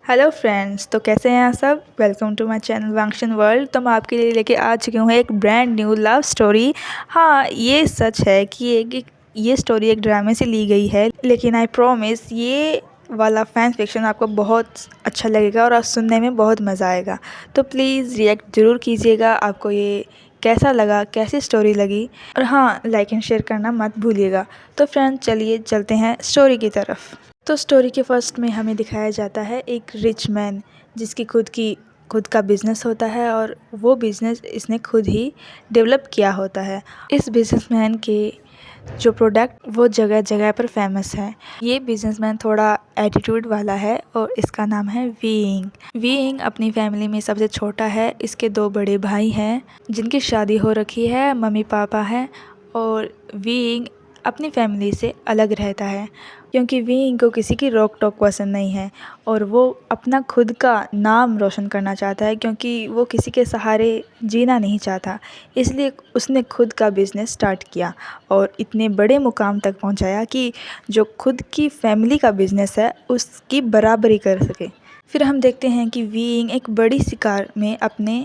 Hello friends, तो कैसे हैं आप सब। Welcome to my channel Wangshan world. तो मैं आपके लिए लेके आ चुकी हूँ एक ब्रांड न्यू लव स्टोरी। हाँ, ये सच है कि ये स्टोरी एक ड्रामे से ली गई है, लेकिन आई प्रॉमिस ये वाला फैन फिक्शन आपको बहुत अच्छा लगेगा और सुनने में बहुत मज़ा आएगा। तो प्लीज़ रिएक्ट ज़रूर कीजिएगा, आपको ये कैसा लगा, कैसी स्टोरी लगी। और हाँ, लाइक एंड शेयर करना मत भूलिएगा। तो फ्रेंड्स, चलिए चलते हैं स्टोरी की तरफ। तो स्टोरी के फर्स्ट में हमें दिखाया जाता है एक रिच मैन जिसकी खुद का बिज़नेस होता है और वो बिज़नेस इसने खुद ही डेवलप किया होता है। इस बिज़नेसमैन के जो प्रोडक्ट वो जगह जगह पर फेमस है। ये बिज़नेसमैन थोड़ा एटीट्यूड वाला है और इसका नाम है वीइंग। वीइंग अपनी फैमिली में सबसे छोटा है। इसके 2 बड़े भाई हैं जिनकी शादी हो रखी है, मम्मी पापा हैं, और वीइंग अपनी फैमिली से अलग रहता है क्योंकि वीइंग को किसी की रोक टोक पसंद नहीं है और वो अपना खुद का नाम रोशन करना चाहता है क्योंकि वो किसी के सहारे जीना नहीं चाहता। इसलिए उसने खुद का बिज़नेस स्टार्ट किया और इतने बड़े मुकाम तक पहुंचाया कि जो खुद की फैमिली का बिज़नेस है उसकी बराबरी कर सके। फिर हम देखते हैं कि वीइंग एक बड़ी सी कार में अपने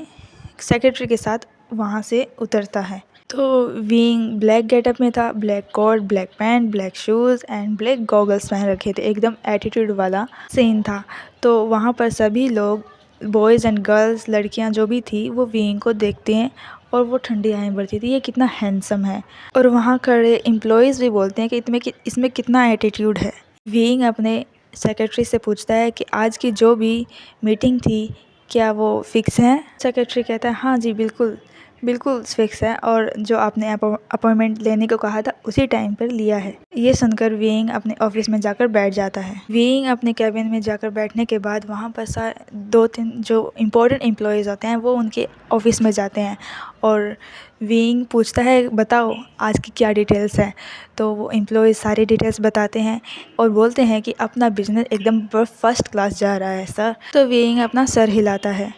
सेक्रेटरी के साथ वहाँ से उतरता है। तो वीइंग ब्लैक गेटअप में था, black coat, black pants, black shoes and black goggles पहन रखे थे। एकदम एटीट्यूड वाला सीन था। तो वहाँ पर सभी लोग, बॉयज़ एंड गर्ल्स, लड़कियाँ जो भी थी, वो वीइंग को देखते हैं और वो ठंडी आँखें भरती थी, ये कितना हैंडसम है। और वहाँ खड़े एम्प्लॉयज़ भी बोलते हैं कि इसमें कितना एटीट्यूड है। वीइंग अपने सेक्रेटरी से पूछता है कि आज की जो भी मीटिंग थी क्या वो फ़िक्स है। सेक्रेटरी कहता है हाँ जी, बिल्कुल बिल्कुल फिक्स है और जो आपने अपॉइंटमेंट लेने को कहा था उसी टाइम पर लिया है। ये सुनकर वीइंग अपने ऑफिस में जाकर बैठ जाता है। वीइंग अपने कैबिन में जाकर बैठने के बाद वहाँ पर 2-3 जो इम्पोर्टेंट एम्प्लॉयज़ होते हैं वो उनके ऑफिस में जाते हैं और वीइंग पूछता है बताओ आज की क्या डिटेल्स हैं। तो वो एम्प्लॉयज़ सारी डिटेल्स बताते हैं और बोलते हैं कि अपना बिजनेस एकदम फर्स्ट क्लास जा रहा है सर। तो वीइंग अपना सर हिलाता है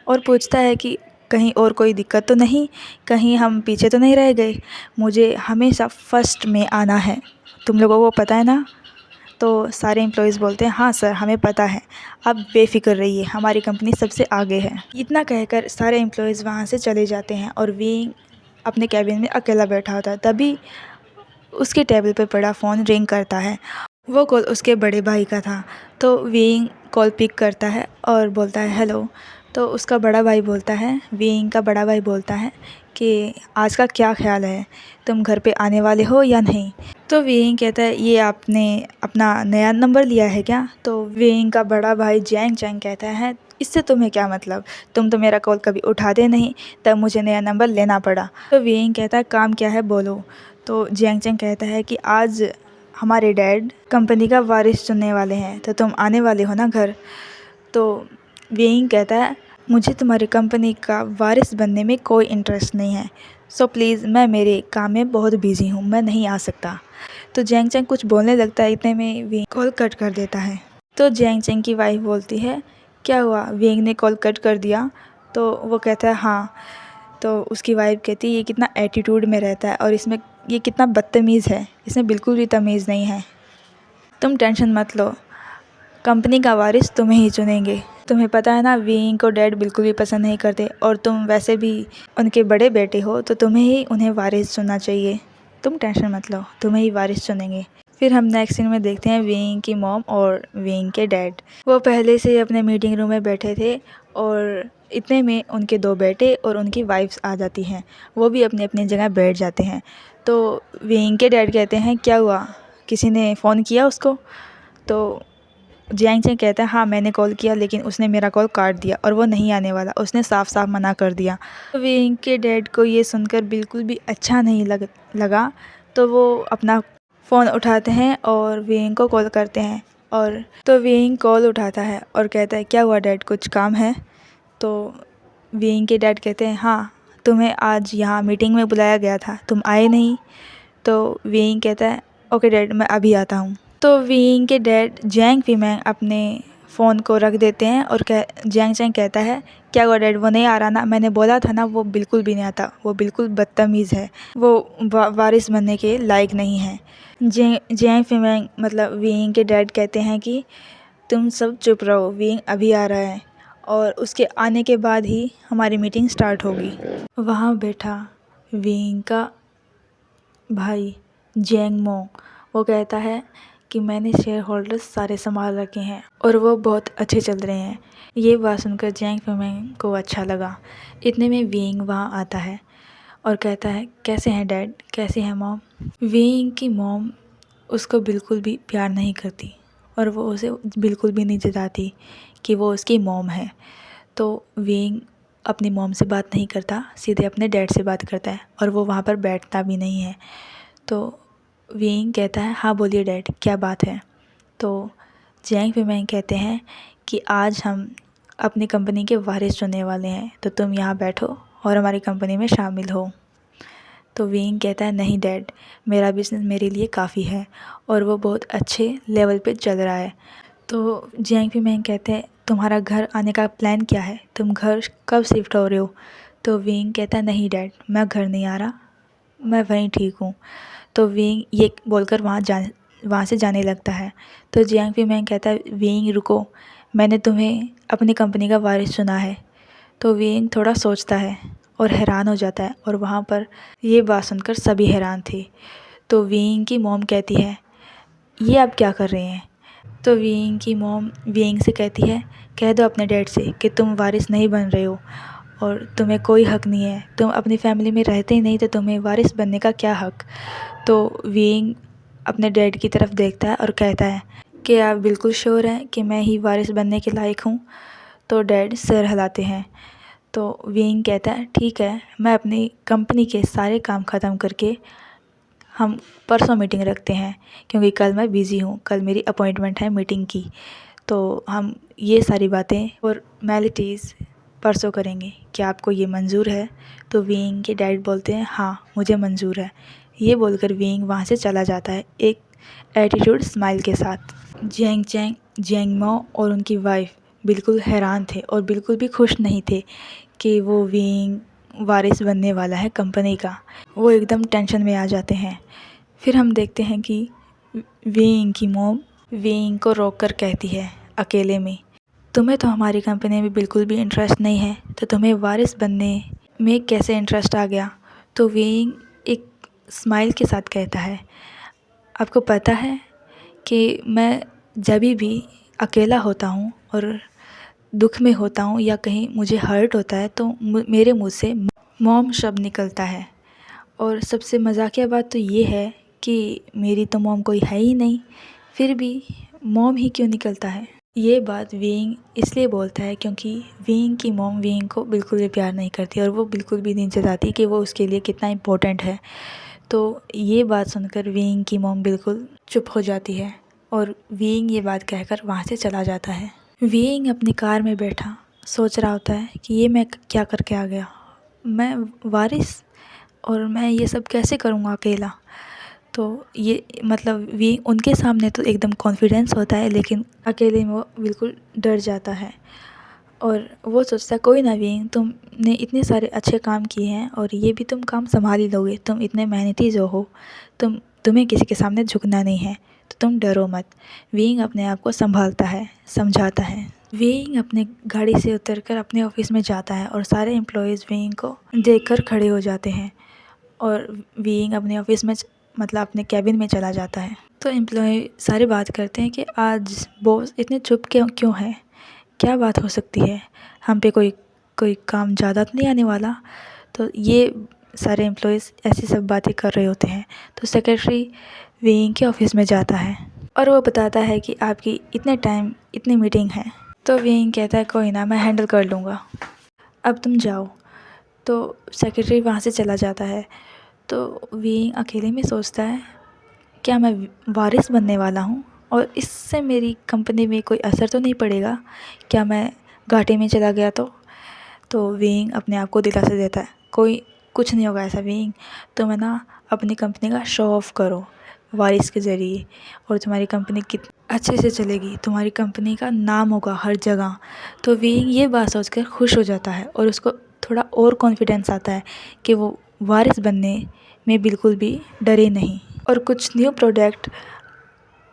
और पूछता है कि कहीं और कोई दिक्कत तो नहीं, कहीं हम पीछे तो नहीं रह गए। मुझे हमेशा फर्स्ट में आना है, तुम लोगों को पता है ना। तो सारे एम्प्लॉयज़ बोलते हैं हाँ सर, हमें पता है, आप बेफिक्र रहिए, हमारी कंपनी सबसे आगे है। इतना कहकर सारे एम्प्लॉयज़ वहाँ से चले जाते हैं और वीइंग अपने कैबिन में अकेला बैठा होता है। तभी उसके टेबल पर पड़ा फ़ोन रिंग करता है। वो कॉल उसके बड़े भाई का था। तो वीइंग कॉल पिक करता है और बोलता है हेलो। तो उसका बड़ा भाई बोलता है, वीइंग का बड़ा भाई बोलता है कि आज का क्या ख्याल है, तुम घर पे आने वाले हो या नहीं। तो वीइंग कहता है ये आपने अपना नया नंबर लिया है क्या। तो वीइंग का बड़ा भाई जैंग चैंग कहता है इससे तुम्हें क्या मतलब, तुम तो मेरा कॉल कभी उठाते नहीं, तब मुझे नया नंबर लेना पड़ा। तो वीइंग कहता है काम क्या है बोलो। तो जैंग चैंग कहता है कि आज हमारे डैड कंपनी का वारिस चुनने वाले हैं, तो तुम आने वाले हो ना घर। तो वीइंग कहता है मुझे तुम्हारी कंपनी का वारिस बनने में कोई इंटरेस्ट नहीं है, सो प्लीज़ मैं मेरे काम में बहुत बिजी हूँ, मैं नहीं आ सकता। तो जैंग चैंग कुछ बोलने लगता है, इतने में वीइंग कॉल कट कर देता है। तो जैंग चैंग की वाइफ बोलती है क्या हुआ, वीइंग ने कॉल कट कर दिया। तो वो कहता है हाँ। तो उसकी वाइफ कहती है ये कितना एटीट्यूड में रहता है और इसमें ये कितना बदतमीज़ है, इसमें बिल्कुल भी तमीज़ नहीं है। तुम टेंशन मत लो, कंपनी का वारिस तुम्हें ही चुनेंगे। तुम्हें पता है ना वीइंग को डैड बिल्कुल भी पसंद नहीं करते और तुम वैसे भी उनके बड़े बेटे हो, तो तुम्हें ही उन्हें वारिस चुनना चाहिए। तुम टेंशन मत लो, तुम्हें ही वारिस चुनेंगे। फिर हम नेक्स्ट सीन में देखते हैं वीइंग की मॉम और वीइंग के डैड। वो पहले से ही अपने मीटिंग रूम में बैठे थे और इतने में उनके 2 बेटे और उनकी वाइफ्स आ जाती हैं। वो भी अपनी अपनी जगह बैठ जाते हैं। तो वीइंग के डैड कहते हैं क्या हुआ, किसी ने फ़ोन किया उसको। तो जैंग चैंग कहता है हाँ मैंने कॉल किया, लेकिन उसने मेरा कॉल काट दिया और वो नहीं आने वाला, उसने साफ साफ मना कर दिया। तो वीइंग के डैड को ये सुनकर बिल्कुल भी अच्छा नहीं लगा। तो वो अपना फ़ोन उठाते हैं और वीइंग को कॉल करते हैं। और तो वीइंग कॉल उठाता है और कहता है क्या हुआ डैड, कुछ काम है। तो वीइंग के डैड कहते हैं हाँ तुम्हें आज यहाँ मीटिंग में बुलाया गया था, तुम आए नहीं। तो वीइंग कहता है ओके डैड, मैं अभी आता हूँ। तो वीइंग के डैड जैंग फीमैंग अपने फ़ोन को रख देते हैं और जैंग चैंग कहता है क्या हुआ डैड, वो नहीं आ रहा ना, मैंने बोला था ना वो बिल्कुल भी नहीं आता, वो बिल्कुल बदतमीज़ है, वो वारिस बनने के लायक नहीं है। जैंग फीमैंग मतलब वीइंग के डैड कहते हैं कि तुम सब चुप रहो, विंग अभी आ रहा है और उसके आने के बाद ही हमारी मीटिंग स्टार्ट होगी। वहाँ बैठा विंग का भाई जेंगमो, वो कहता है कि मैंने शेयर होल्डर्स सारे संभाल रखे हैं और वो बहुत अच्छे चल रहे हैं। ये बात सुनकर जेंग फिमेंग को अच्छा लगा। इतने में विंग वहाँ आता है और कहता है, कैसे हैं डैड, कैसे हैं मॉम। विंग की मॉम उसको बिल्कुल भी प्यार नहीं करती और वो उसे बिल्कुल भी नहीं जताती कि वो उसकी मॉम है। तो विंग अपनी मॉम से बात नहीं करता, सीधे अपने डैड से बात करता है और वो वहाँ पर बैठता भी नहीं है। तो विंग कहता है, हाँ बोलिए डैड, क्या बात है। तो जेंग फिमेंग कहते हैं कि आज हम अपनी कंपनी के वारिस चुनने वाले हैं, तो तुम यहाँ बैठो और हमारी कंपनी में शामिल हो। तो विंग कहता है, नहीं डैड, मेरा बिज़नेस मेरे लिए काफ़ी है और वो बहुत अच्छे लेवल पे चल रहा है। तो जेंग फिमेंग कहते हैं, तुम्हारा घर आने का प्लान क्या है, तुम घर कब शिफ्ट हो रहे हो। तो विंग कहता है, नहीं डैड, मैं घर नहीं आ रहा, मैं वहीं ठीक हूँ। तो विंग ये बोलकर वहाँ से जाने लगता है। तो जियांग फिमेंग कहता है, विंग रुको, मैंने तुम्हें अपनी कंपनी का वारिस चुना है। तो विंग थोड़ा सोचता है और हैरान हो जाता है और वहाँ पर ये बात सुनकर सभी हैरान थे। तो विंग की मॉम कहती है, ये आप क्या कर रहे हैं। तो विंग की मॉम विंग से कहती है, कह दो अपने डैड से कि तुम वारिस नहीं बन रहे हो और तुम्हें कोई हक़ नहीं है, तुम अपनी फैमिली में रहते ही नहीं तो तुम्हें वारिस बनने का क्या हक़। तो विंग अपने डैड की तरफ देखता है और कहता है कि आप बिल्कुल श्योर हैं कि मैं ही वारिस बनने के लायक हूँ। तो डैड सिर हिलाते हैं। तो विंग कहता है, ठीक है, मैं अपनी कंपनी के सारे काम ख़त्म करके हम परसों मीटिंग रखते हैं, क्योंकि कल मैं बिज़ी हूँ, कल मेरी अपॉइंटमेंट है मीटिंग की। तो हम ये सारी बातें और फॉर्मेलिटीज़ परसों करेंगे, क्या आपको ये मंज़ूर है। तो विंग के डैड बोलते हैं, हाँ मुझे मंज़ूर है। ये बोलकर विंग वहाँ से चला जाता है एक एटीट्यूड स्माइल के साथ। जेंगमो और उनकी वाइफ बिल्कुल हैरान थे और बिल्कुल भी खुश नहीं थे कि वो विंग वारिस बनने वाला है कंपनी का। वो एकदम टेंशन में आ जाते हैं। फिर हम देखते हैं कि विंग की मॉम विंग को रोक कर कहती है अकेले में, तुम्हें तो हमारी कंपनी में बिल्कुल भी इंटरेस्ट नहीं है, तो तुम्हें वारिस बनने में कैसे इंटरेस्ट आ गया। तो विंग एक स्माइल के साथ कहता है, आपको पता है कि मैं जब भी अकेला होता हूँ और दुख में होता हूँ या कहीं मुझे हर्ट होता है तो मेरे मुंह से मॉम शब्द निकलता है। और सबसे मज़ाकिया बात तो ये है कि मेरी तो मॉम कोई है ही नहीं, फिर भी मॉम ही क्यों निकलता है। ये बात विंग इसलिए बोलता है क्योंकि विंग की मॉम विंग को बिल्कुल भी प्यार नहीं करती और वो बिल्कुल भी नहीं जताती कि वो उसके लिए कितना इम्पोर्टेंट है। तो ये बात सुनकर विंग की मॉम बिल्कुल चुप हो जाती है और विंग ये बात कहकर वहाँ से चला जाता है। विंग अपनी कार में बैठा सोच रहा होता है कि ये मैं क्या करके आ गया, मैं वारिस, और मैं ये सब कैसे करूँगा अकेला। तो ये मतलब विंग उनके सामने तो एकदम कॉन्फिडेंस होता है, लेकिन अकेले में वो बिल्कुल डर जाता है और वो सोचता है, कोई ना विंग, तुमने इतने सारे अच्छे काम किए हैं और ये भी तुम काम संभाल ही लोगे, तुम इतने मेहनती जो हो, तुम्हें किसी के सामने झुकना नहीं है, तो तुम डरो मत। विंग अपने आप को संभालता है, समझाता है। विंग अपने गाड़ी से उतरकर अपने ऑफिस में जाता है और सारे एम्प्लॉयज़ विंग को देखकर खड़े हो जाते हैं और विंग अपने ऑफिस में मतलब अपने कैबिन में चला जाता है। तो एम्प्लॉय सारे बात करते हैं कि आज बॉस इतने चुप क्यों है, क्या बात हो सकती है, हम पे कोई काम ज़्यादा तो नहीं आने वाला। तो ये सारे एम्प्लॉयज़ ऐसी सब बातें कर रहे होते हैं। तो सेक्रेटरी विंग के ऑफिस में जाता है और वो बताता है कि आपकी इतने टाइम इतनी मीटिंग है। तो विंग कहता है, कोई ना, मैं हैंडल कर लूँगा, अब तुम जाओ। तो सेक्रेटरी वहाँ से चला जाता है। तो विंग अकेले में सोचता है, क्या मैं वारिस बनने वाला हूँ और इससे मेरी कंपनी में कोई असर तो नहीं पड़ेगा, क्या मैं घाटे में चला गया तो विंग अपने आप को दिलासा देता है, कुछ नहीं होगा ऐसा विंग, तुम है ना अपनी कंपनी का शो ऑफ करो वारिस के ज़रिए और तुम्हारी कंपनी कितनी अच्छे से चलेगी, तुम्हारी कंपनी का नाम होगा हर जगह। तो विंग ये बात सोचकर खुश हो जाता है और उसको थोड़ा और कॉन्फिडेंस आता है कि वो वारिस बनने में बिल्कुल भी डरे नहीं। और कुछ न्यू प्रोडक्ट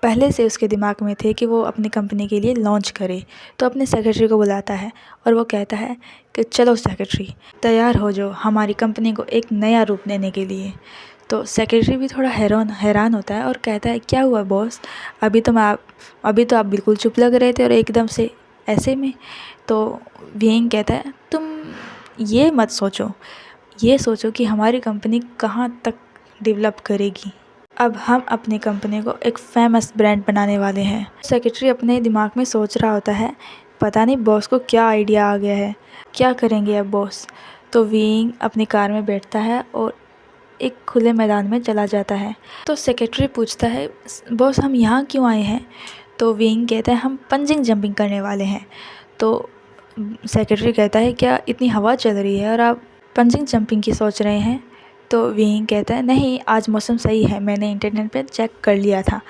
पहले से उसके दिमाग में थे कि वो अपनी कंपनी के लिए लॉन्च करे। तो अपने सेक्रेटरी को बुलाता है और वो कहता है कि चलो सेक्रेटरी, तैयार हो जाओ हमारी कंपनी को एक नया रूप देने के लिए। तो सेक्रेटरी भी थोड़ा हैरान होता है और कहता है क्या हुआ बॉस, अभी तो आप बिल्कुल चुप लग रहे थे और एकदम से ऐसे में। तो विंग कहता है तुम ये मत सोचो, ये सोचो कि हमारी कंपनी कहाँ तक डेवलप करेगी। अब हम अपनी कंपनी को एक फेमस ब्रांड बनाने वाले हैं। सेक्रेटरी अपने दिमाग में सोच रहा होता है, पता नहीं बॉस को क्या आइडिया आ गया है, क्या करेंगे अब बॉस। तो विंग अपनी कार में बैठता है और एक खुले मैदान में चला जाता है। तो सेक्रेटरी पूछता है बॉस हम यहाँ क्यों आए हैं। तो विंग कहता है हम पंजिंग जंपिंग करने वाले हैं। तो सेक्रेटरी कहता है क्या इतनी हवा चल रही है और आप पंजिंग जंपिंग की सोच रहे हैं। तो विंग कहता है नहीं, आज मौसम सही है, मैंने इंटरनेट पे चेक कर लिया था,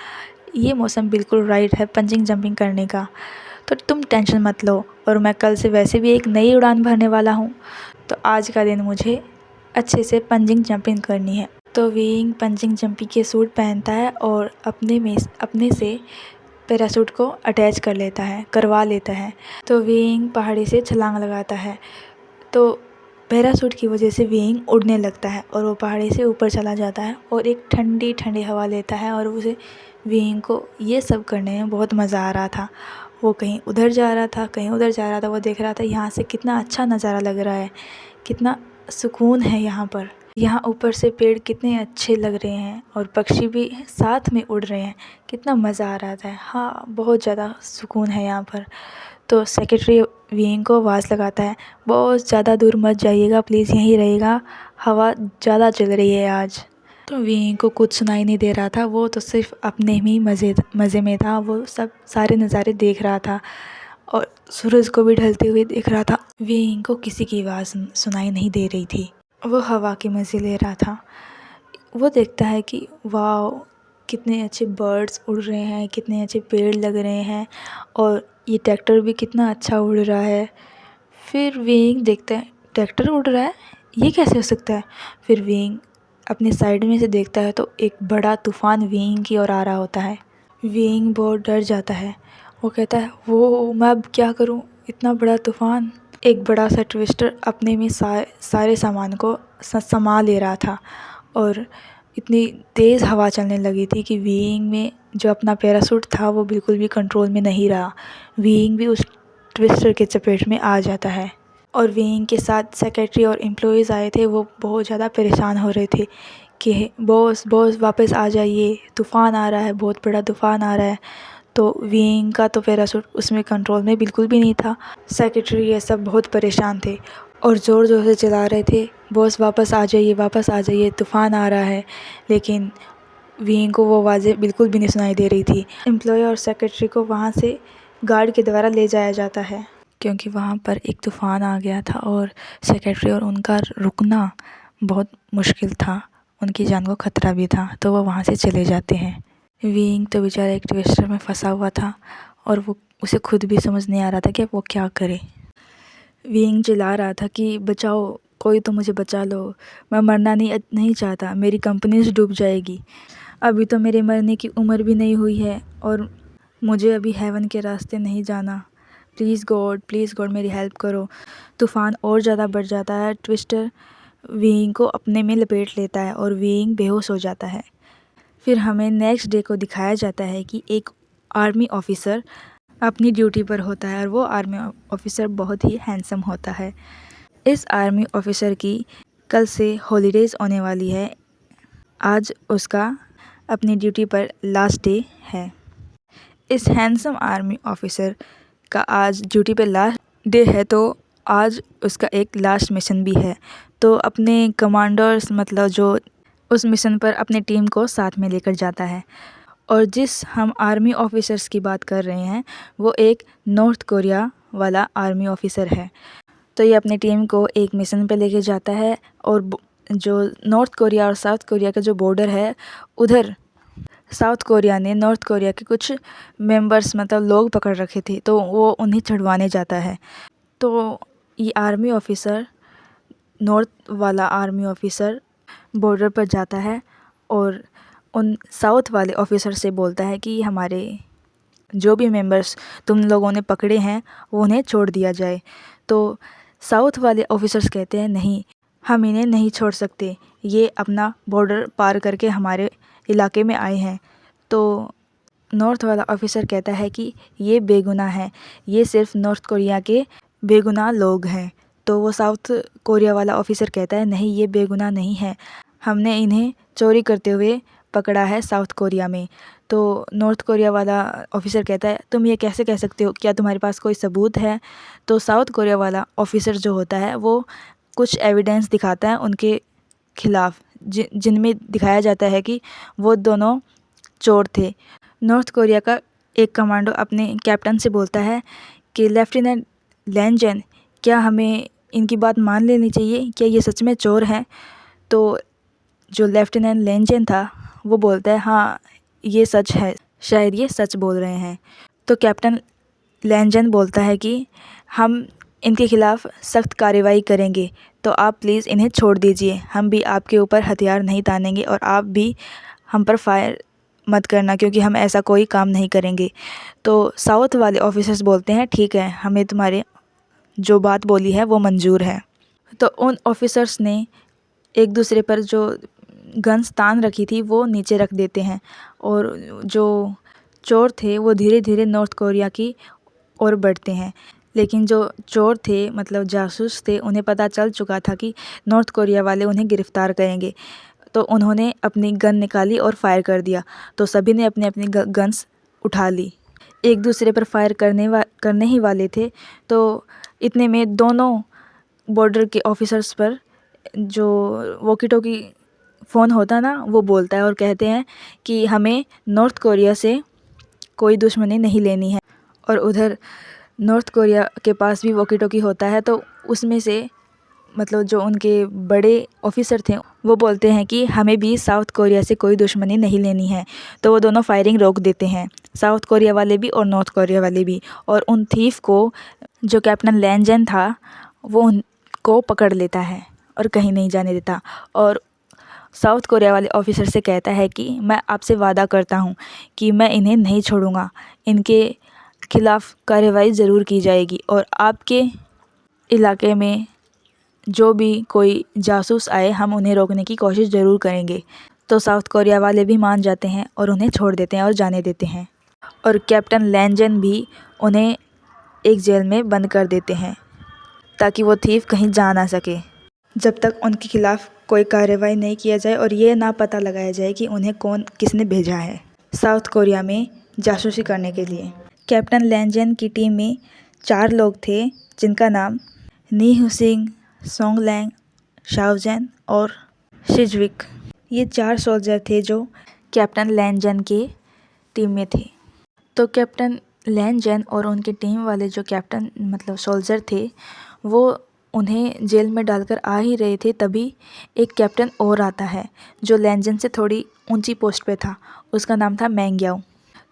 ये मौसम बिल्कुल राइट है पंजिंग जंपिंग करने का। तो तुम टेंशन मत लो, और मैं कल से वैसे भी एक नई उड़ान भरने वाला हूँ, तो आज का दिन मुझे अच्छे से पंजिंग जंपिंग करनी है। तो विंग पंजिंग जंपिंग के सूट पहनता है और अपने से पैराशूट को अटैच करवा लेता है। तो विंग पहाड़ी से छलांग लगाता है। तो पैराशूट की वजह से विंग उड़ने लगता है और वो पहाड़ी से ऊपर चला जाता है और एक ठंडी ठंडी हवा लेता है। और उसे विंग को ये सब करने में बहुत मज़ा आ रहा था। वो कहीं उधर जा रहा था, कहीं उधर जा रहा था, वो देख रहा था यहाँ से कितना अच्छा नज़ारा लग रहा है, कितना सुकून है यहाँ पर, यहाँ ऊपर से पेड़ कितने अच्छे लग रहे हैं और पक्षी भी साथ में उड़ रहे हैं, कितना मज़ा आ रहा था। हाँ, बहुत ज़्यादा सुकून है यहाँ पर। तो सेक्रेटरी विंग को आवाज़ लगाता है बहुत ज़्यादा दूर मत जाइएगा प्लीज़, यहीं रहेगा, हवा ज़्यादा चल रही है आज। तो विंग को कुछ सुनाई नहीं दे रहा था, वो तो सिर्फ अपने ही मज़े में था। वो सब सारे नज़ारे देख रहा था और सूरज को भी ढलते हुए देख रहा था। विंग को किसी की आवाज़ सुनाई नहीं दे रही थी, वो हवा के मज़े ले रहा था। वो देखता है कि वाह, कितने अच्छे बर्ड्स उड़ रहे हैं, कितने अच्छे पेड़ लग रहे हैं और ये ट्रैक्टर भी कितना अच्छा उड़ रहा है। फिर विंग देखता है ट्रैक्टर उड़ रहा है, ये कैसे हो सकता है। फिर विंग अपने साइड में से देखता है तो एक बड़ा तूफ़ान विंग की ओर आ रहा होता है। विंग बहुत डर जाता है, वो कहता है वो मैं अब क्या करूं, इतना बड़ा तूफ़ान। एक बड़ा सा ट्विस्टर अपने में सारे सामान को समा ले रहा था और इतनी तेज़ हवा चलने लगी थी कि विंग में जो अपना पैराशूट था वो बिल्कुल भी कंट्रोल में नहीं रहा। विंग भी उस ट्विस्टर के चपेट में आ जाता है और विंग के साथ सेक्रेटरी और एम्प्लॉयज़ आए थे, वो बहुत ज़्यादा परेशान हो रहे थे कि बॉस वापस आ जाइए, तूफ़ान आ रहा है, बहुत बड़ा तूफ़ान आ रहा है। तो विंग का तो पैराशूट उसमें कंट्रोल में बिल्कुल भी नहीं था। सेक्रेटरी ये सब बहुत परेशान थे और ज़ोर ज़ोर से चिल्ला रहे थे बॉस वापस आ जाइए, तूफ़ान आ रहा है। लेकिन विंग को वो आवाज़ें बिल्कुल भी नहीं सुनाई दे रही थी। एम्प्लॉय और सेक्रेटरी को वहाँ से गार्ड के द्वारा ले जाया जाता है क्योंकि वहाँ पर एक तूफ़ान आ गया था और सेक्रेटरी और उनका रुकना बहुत मुश्किल था, उनकी जान को खतरा भी था। तो वो वहाँ से चले जाते हैं। विंग तो बेचारा एक ट्विस्टर में फंसा हुआ था और वो उसे खुद भी समझ नहीं आ रहा था कि वो क्या करे। विंग चिल्ला रहा था कि बचाओ, कोई तो मुझे बचा लो, मैं मरना नहीं चाहता, मेरी कंपनी से डूब जाएगी, अभी तो मेरे मरने की उम्र भी नहीं हुई है और मुझे अभी हेवन के रास्ते नहीं जाना, प्लीज़ गॉड मेरी हेल्प करो। तूफ़ान और ज़्यादा बढ़ जाता है, ट्विस्टर विंग को अपने में लपेट लेता है और विंग बेहोश हो जाता है। फिर हमें नेक्स्ट डे को दिखाया जाता है कि एक आर्मी ऑफिसर अपनी ड्यूटी पर होता है और वो आर्मी ऑफिसर बहुत ही हैंडसम होता है। इस आर्मी ऑफिसर की कल से हॉलीडेज़ होने वाली है, आज उसका अपनी ड्यूटी पर लास्ट डे है। इस हैंडसम आर्मी ऑफिसर का आज ड्यूटी पे लास्ट डे है, तो आज उसका एक लास्ट मिशन भी है। तो अपने कमांडर्स मतलब जो उस मिशन पर अपनी टीम को साथ में लेकर जाता है। और जिस हम आर्मी ऑफिसर्स की बात कर रहे हैं वो एक नॉर्थ कोरिया वाला आर्मी ऑफिसर है। तो ये अपनी टीम को एक मिशन पे लेके जाता है और जो नॉर्थ कोरिया और साउथ कोरिया का जो बॉर्डर है, उधर साउथ कोरिया ने नॉर्थ कोरिया के कुछ मेंबर्स मतलब लोग पकड़ रखे थे, तो वो उन्हें छुड़वाने जाता है। तो ये आर्मी ऑफिसर, नॉर्थ वाला आर्मी ऑफिसर बॉर्डर पर जाता है और उन साउथ वाले ऑफिसर से बोलता है कि हमारे जो भी मेंबर्स तुम लोगों ने पकड़े हैं वो उन्हें छोड़ दिया जाए। तो साउथ वाले ऑफिसर्स कहते हैं नहीं, हम इन्हें नहीं छोड़ सकते, ये अपना बॉर्डर पार करके हमारे इलाके में आए हैं। तो नॉर्थ वाला ऑफिसर कहता है कि ये बेगुनाह है, ये सिर्फ नॉर्थ कोरिया के बेगुनाह लोग हैं। तो वो साउथ कोरिया वाला ऑफिसर कहता है नहीं, ये बेगुनाह नहीं है, हमने इन्हें चोरी करते हुए पकड़ा है साउथ कोरिया में। तो नॉर्थ कोरिया वाला ऑफिसर कहता है तुम ये कैसे कह सकते हो, क्या तुम्हारे पास कोई सबूत है? तो साउथ कोरिया वाला ऑफिसर जो होता है वो कुछ एविडेंस दिखाता है उनके खिलाफ, जिनमें दिखाया जाता है कि वो दोनों चोर थे। नॉर्थ कोरिया का एक कमांडो अपने कैप्टन से बोलता है कि लेफ्टिनेंट लैंजन, क्या हमें इनकी बात मान लेनी चाहिए, क्या ये सच में चोर हैं? तो जो लेफ्टिनेंट लैंजन था वो बोलता है हाँ ये सच है, शायद ये सच बोल रहे हैं। तो कैप्टन लैंजन बोलता है कि हम इनके खिलाफ़ सख्त कार्रवाई करेंगे, तो आप प्लीज़ इन्हें छोड़ दीजिए, हम भी आपके ऊपर हथियार नहीं तानेंगे और आप भी हम पर फायर मत करना क्योंकि हम ऐसा कोई काम नहीं करेंगे। तो साउथ वाले ऑफिसर्स बोलते हैं ठीक है, हमें तुम्हारे जो बात बोली है वो मंजूर है। तो उन ऑफिसर्स ने एक दूसरे पर जो गन्स तान रखी थी वो नीचे रख देते हैं और जो चोर थे वो धीरे धीरे नॉर्थ कोरिया की ओर बढ़ते हैं। लेकिन जो चोर थे मतलब जासूस थे, उन्हें पता चल चुका था कि नॉर्थ कोरिया वाले उन्हें गिरफ़्तार करेंगे। तो उन्होंने अपनी गन निकाली और फायर कर दिया। तो सभी ने अपनी अपनी गन्स उठा ली, एक दूसरे पर फायर करने ही वाले थे। तो इतने में दोनों बॉर्डर के ऑफिसर्स पर जो वॉकी टॉकी फ़ोन होता ना वो बोलता है और कहते हैं कि हमें नॉर्थ कोरिया से कोई दुश्मनी नहीं लेनी है। और उधर नॉर्थ कोरिया के पास भी वॉकी टॉकी होता है, तो उसमें से मतलब जो उनके बड़े ऑफिसर थे वो बोलते हैं कि हमें भी साउथ कोरिया से कोई दुश्मनी नहीं लेनी है। तो वो दोनों फायरिंग रोक देते हैं, साउथ कोरिया वाले भी और नॉर्थ कोरिया वाले भी। और उन थीफ को जो कैप्टन लैंजन था वो उनको पकड़ लेता है और कहीं नहीं जाने देता। और साउथ कोरिया वाले ऑफिसर से कहता है कि मैं आपसे वादा करता हूँ कि मैं इन्हें नहीं छोड़ूंगा, इनके खिलाफ़ कार्रवाई ज़रूर की जाएगी और आपके इलाके में जो भी कोई जासूस आए हम उन्हें रोकने की कोशिश ज़रूर करेंगे। तो साउथ कोरिया वाले भी मान जाते हैं और उन्हें छोड़ देते हैं और जाने देते हैं। और कैप्टन लैंजन भी उन्हें एक जेल में बंद कर देते हैं ताकि वो थीफ कहीं जा ना सके, जब तक उनके खिलाफ़ कोई कार्रवाई नहीं किया जाए और ये ना पता लगाया जाए कि उन्हें किसने भेजा है साउथ कोरिया में जासूसी करने के लिए। कैप्टन लैंजन की टीम में 4 लोग थे जिनका नाम नी हुसिंग, सोंग लैंग, शाओजन और शिजविक। ये 4 सोल्जर थे जो कैप्टन लैंजन के टीम में थे। तो कैप्टन लैंजन और उनकी टीम वाले जो कैप्टन मतलब सोल्जर थे वो उन्हें जेल में डालकर आ ही रहे थे, तभी एक कैप्टन और आता है जो लैंजन से थोड़ी ऊंची पोस्ट पे था। उसका नाम था मैंग्याओ।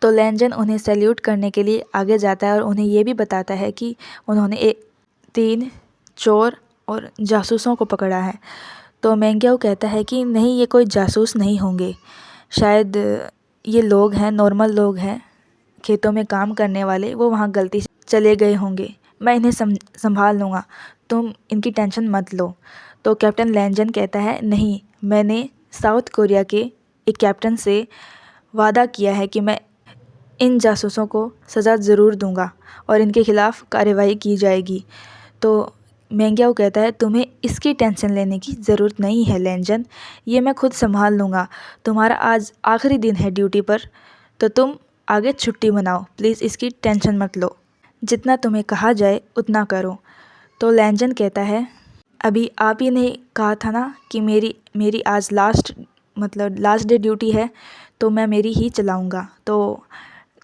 तो लैंजन उन्हें सैल्यूट करने के लिए आगे जाता है और उन्हें ये भी बताता है कि उन्होंने 3 चोर और जासूसों को पकड़ा है। तो मैंग्याओ कहता है कि नहीं, ये कोई जासूस नहीं होंगे, शायद ये लोग हैं, नॉर्मल लोग हैं, खेतों में काम करने वाले, वो वहाँ गलती से चले गए होंगे, मैं इन्हें संभाल लूँगा, तुम इनकी टेंशन मत लो। तो कैप्टन लैंजन कहता है नहीं, मैंने साउथ कोरिया के एक कैप्टन से वादा किया है कि मैं इन जासूसों को सज़ा ज़रूर दूंगा और इनके खिलाफ़ कार्रवाई की जाएगी। तो मैंग्याओ कहता है तुम्हें इसकी टेंशन लेने की ज़रूरत नहीं है लैंजन, ये मैं खुद संभाल लूँगा, तुम्हारा आज आखिरी दिन है ड्यूटी पर, तो तुम आगे छुट्टी मनाओ, प्लीज़ इसकी टेंशन मत लो, जितना तुम्हें कहा जाए उतना करो। तो लैंजन कहता है अभी आप ही ने कहा था ना कि मेरी आज लास्ट डे ड्यूटी है, तो मैं मेरी ही चलाऊँगा, तो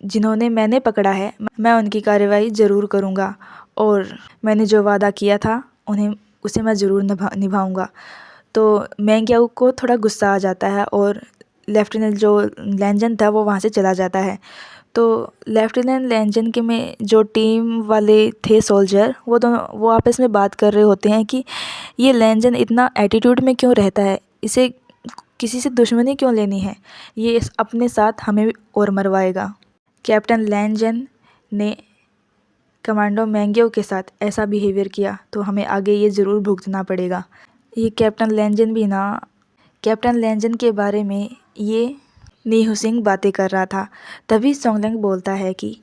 जिन्होंने मैंने पकड़ा है मैं उनकी कार्रवाई ज़रूर करूँगा और मैंने जो वादा किया था उसे मैं ज़रूर निभाऊँगा। तो मैंग्याओ को थोड़ा गुस्सा आ जाता है और लेफ्टिनेंट जो लैंजन था वो वहाँ से चला जाता है। तो लेफ्टिनेंट लैंजन के में जो टीम वाले थे सोल्जर, वो आपस में बात कर रहे होते हैं कि ये लैंजन इतना एटीट्यूड में क्यों रहता है, इसे किसी से दुश्मनी क्यों लेनी है, ये अपने साथ हमें और मरवाएगा। कैप्टन लैंजन ने कमांडो मैंग्यो के साथ ऐसा बिहेवियर किया तो हमें आगे ये ज़रूर भुगतना पड़ेगा। ये कैप्टन लैंजन के बारे में ये नी हुसिंग बातें कर रहा था। तभी सोंगलेंग बोलता है कि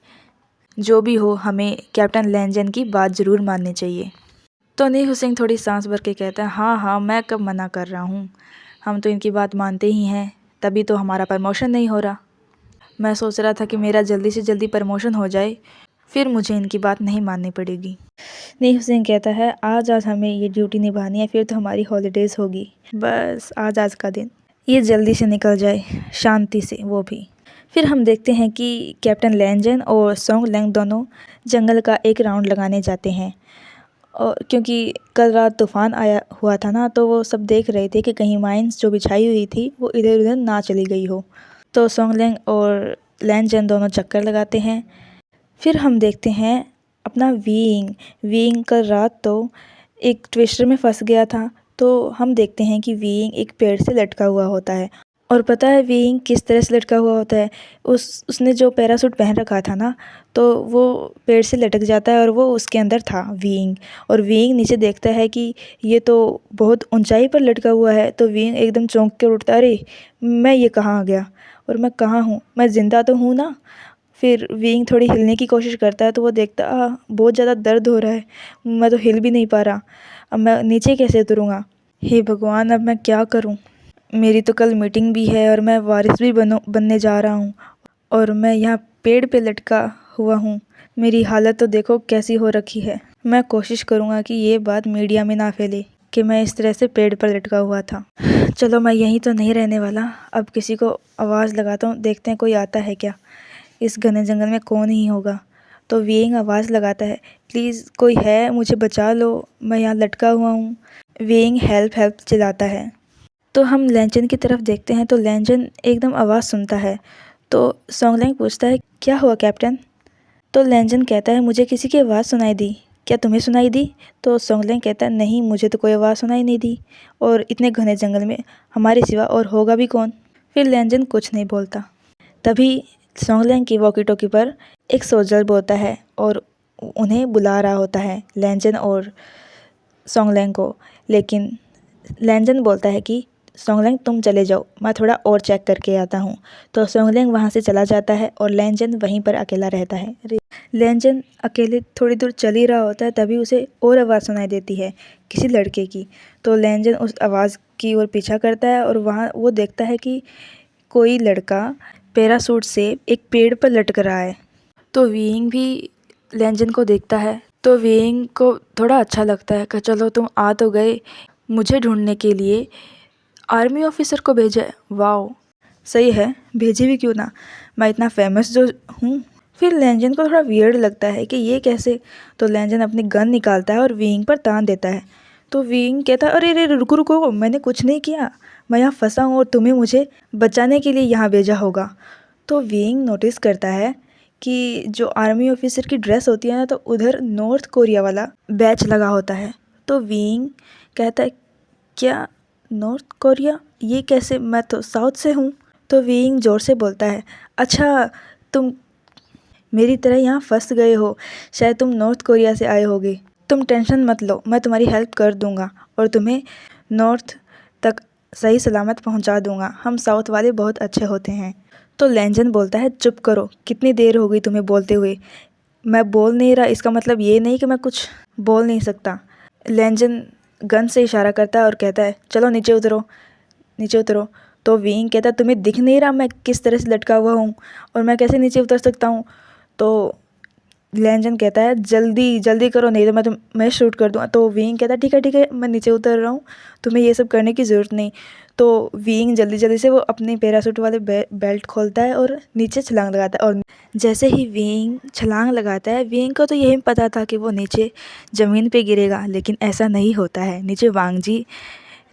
जो भी हो हमें कैप्टन लैंजन की बात ज़रूर माननी चाहिए। तो नी हुसिंग थोड़ी सांस भर के कहता है, हाँ हाँ मैं कब मना कर रहा हूँ, हम तो इनकी बात मानते ही हैं, तभी तो हमारा प्रमोशन नहीं हो रहा। मैं सोच रहा था कि मेरा जल्दी से जल्दी प्रमोशन हो जाए, फिर मुझे इनकी बात नहीं माननी पड़ेगी। नी हुसैन कहता है, आज हमें ये ड्यूटी निभानी है, फिर तो हमारी हॉलीडेज़ होगी। बस आज का दिन ये जल्दी से निकल जाए, शांति से, वो भी। फिर हम देखते हैं कि कैप्टन लैंजन और सोंगलेंग दोनों जंगल का एक राउंड लगाने जाते हैं। और क्योंकि कल रात तूफ़ान आया हुआ था ना, तो वो सब देख रहे थे कि कहीं माइंस जो बिछाई हुई थी वो इधर उधर ना चली गई हो। तो सोंगलेंग और लैंजन दोनों चक्कर लगाते हैं। फिर हम देखते हैं अपना वीइंग कल रात तो एक ट्विस्टर में फंस गया था। तो हम देखते हैं कि वीइंग एक पेड़ से लटका हुआ होता है। और पता है वीइंग किस तरह से लटका हुआ होता है? उसने जो पैरासूट पहन रखा था ना, तो वो पेड़ से लटक जाता है और वो उसके अंदर था वीइंग। और वीइंग नीचे देखता है कि ये तो बहुत ऊंचाई पर लटका हुआ है। तो वीइंग एकदम चौंक कर उठता, अरे मैं ये कहाँ आ गया और मैं कहाँ हूँ, मैं ज़िंदा तो हूँ ना। फिर वीइंग थोड़ी हिलने की कोशिश करता है तो वो देखता, बहुत ज़्यादा दर्द हो रहा है, मैं तो हिल भी नहीं पा रहा, अब मैं नीचे कैसे उतरूँगा? हे भगवान, अब मैं क्या करूँ? मेरी तो कल मीटिंग भी है और मैं वारिस भी बनने जा रहा हूँ और मैं यहाँ पेड़ पे लटका हुआ हूँ। मेरी हालत तो देखो कैसी हो रखी है। मैं कोशिश करूँगा कि ये बात मीडिया में ना फैले कि मैं इस तरह से पेड़ पर लटका हुआ था। चलो मैं यहीं तो नहीं रहने वाला, अब किसी को आवाज़ लगाता हूँ, देखते हैं कोई आता है क्या। इस घने जंगल में कौन ही होगा। तो वीइंग आवाज़ लगाता है, प्लीज़ कोई है, मुझे बचा लो, मैं यहाँ लटका हुआ हूँ। वीइंग हेल्प हेल्प चिल्लाता है। तो हम लैंजन की तरफ देखते हैं तो लैंजन एकदम आवाज़ सुनता है। तो सोंगलेंग पूछता है, क्या हुआ कैप्टन? तो लैंजन कहता है, मुझे किसी की आवाज़ सुनाई दी, क्या तुम्हें सुनाई दी? तो सोंगलेंग कहता है, नहीं मुझे तो कोई आवाज़ सुनाई नहीं दी, और इतने घने जंगल में हमारे सिवा और होगा भी कौन? फिर लैंजन कुछ नहीं बोलता। तभी सोंगलेंग की वॉकी टॉकी पर एक सोल्जर बोलता है और उन्हें बुला रहा होता है, लैंजन और सोंगलेंग को। लेकिन लैंजन बोलता है कि सोंगलेंग तुम चले जाओ, मैं थोड़ा और चेक करके आता हूँ। तो सोंगलेंग वहाँ से चला जाता है और लैंजन वहीं पर अकेला रहता है। लैंजन अकेले थोड़ी दूर चल ही रहा होता है, तभी उसे और आवाज़ सुनाई देती है किसी लड़के की। तो लैंजन उस आवाज़ की ओर पीछा करता है और वहाँ वो देखता है कि कोई लड़का पैरासूट से एक पेड़ पर लटक रहा है। तो वीइंग भी लैंजन को देखता है। तो वीइंग को थोड़ा अच्छा लगता है कि चलो तुम आ तो गए, मुझे ढूंढने के लिए आर्मी ऑफिसर को भेजा है, वाओ सही है, भेजे भी क्यों ना, मैं इतना फेमस जो हूँ। फिर लैंजन को थोड़ा वियर्ड लगता है कि ये कैसे। तो लैंजन अपनी गन निकालता है और वीइंग पर तान देता है। तो वीइंग कहता है, अरे अरे रुको रुको, मैंने कुछ नहीं किया, मैं यहाँ फंसा हूँ और तुम्हें मुझे बचाने के लिए यहाँ भेजा होगा। तो वीइंग नोटिस करता है कि जो आर्मी ऑफिसर की ड्रेस होती है ना, तो उधर नॉर्थ कोरिया वाला बैच लगा होता है। तो वीइंग कहता है, क्या नॉर्थ कोरिया, ये कैसे, मैं तो साउथ से हूँ। तो वीइंग ज़ोर से बोलता है, अच्छा तुम मेरी तरह यहाँ फंस गए हो, शायद तुम नॉर्थ कोरिया से आए होगे। तुम टेंशन मत लो, मैं तुम्हारी हेल्प कर दूँगा और तुम्हें नॉर्थ तक सही सलामत पहुँचा दूँगा, हम साउथ वाले बहुत अच्छे होते हैं। तो लैंजन बोलता है, चुप करो, कितनी देर हो गई तुम्हें बोलते हुए, मैं बोल नहीं रहा इसका मतलब ये नहीं कि मैं कुछ बोल नहीं सकता। लैंजन गन से इशारा करता है और कहता है, चलो नीचे उतरो, नीचे उतरो। तो वीइंग कहता है, तुम्हें दिख नहीं रहा मैं किस तरह से लटका हुआ हूँ और मैं कैसे नीचे उतर सकता हूँ? तो लैंजन कहता है, जल्दी जल्दी करो नहीं तो मैं शूट कर दूँगा। तो वीइंग कहता है, ठीक है मैं नीचे उतर रहा हूँ, तुम्हें ये सब करने की ज़रूरत नहीं। तो वीइंग जल्दी जल्दी से वो अपने पैरासूट वाले बेल्ट खोलता है और नीचे छलांग लगाता है। और जैसे ही वीइंग छलांग लगाता है, वीइंग को तो यही पता था कि वो नीचे ज़मीन पे गिरेगा, लेकिन ऐसा नहीं होता है। नीचे वांगजी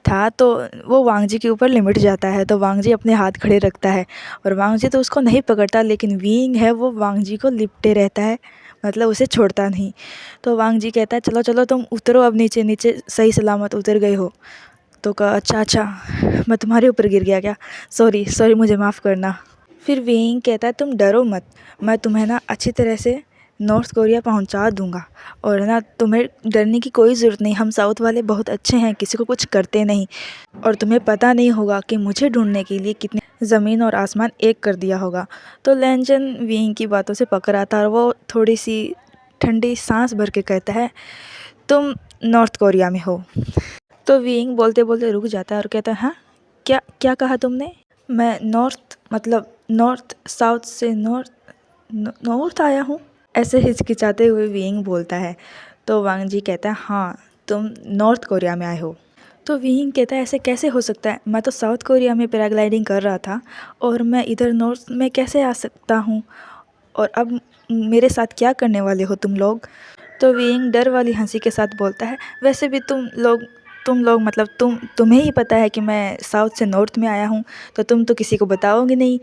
था तो वो वांगजी के ऊपर लिमिट जाता है। तो वांगजी अपने हाथ खड़े रखता है और वांगजी तो उसको नहीं पकड़ता, लेकिन वीइंग है वो वांगजी को लिपटे रहता है, मतलब उसे छोड़ता नहीं। तो वांगजी कहता है, चलो चलो तुम उतरो अब नीचे, नीचे सही सलामत उतर गए हो। तो कहा अच्छा अच्छा, मैं तुम्हारे ऊपर गिर गया क्या, सॉरी सॉरी, मुझे माफ़ करना। फिर विंग कहता है तुम डरो मत, मैं तुम्हें ना अच्छी तरह से नॉर्थ कोरिया पहुंचा दूंगा, और ना तुम्हें डरने की कोई ज़रूरत नहीं, हम साउथ वाले बहुत अच्छे हैं, किसी को कुछ करते नहीं, और तुम्हें पता नहीं होगा कि मुझे ढूंढने के लिए कितने ज़मीन और आसमान एक कर दिया होगा। तो लैंजन विंग की बातों से पकड़ आता है और वो थोड़ी सी ठंडी सांस भर के कहता है तुम नॉर्थ कोरिया में हो। तो विंग बोलते बोलते रुक जाता है और कहता है हाँ, क्या क्या कहा तुमने, मैं नॉर्थ मतलब नॉर्थ साउथ से नॉर्थ आया हूँ, ऐसे हिचकिचाते हुए विंग बोलता है। तो वांग जी कहता है हाँ, तुम नॉर्थ कोरिया में आए हो। तो विंग कहता है ऐसे कैसे हो सकता है, मैं तो साउथ कोरिया में पैराग्लाइडिंग कर रहा था और मैं इधर नॉर्थ में कैसे आ सकता हूँ, और अब मेरे साथ क्या करने वाले हो तुम लोग। तो विंग डर वाली हंसी के साथ बोलता है वैसे भी तुम लोग मतलब तुम्हें ही पता है कि मैं साउथ से नॉर्थ में आया हूँ, तो तुम तो किसी को बताओगे नहीं,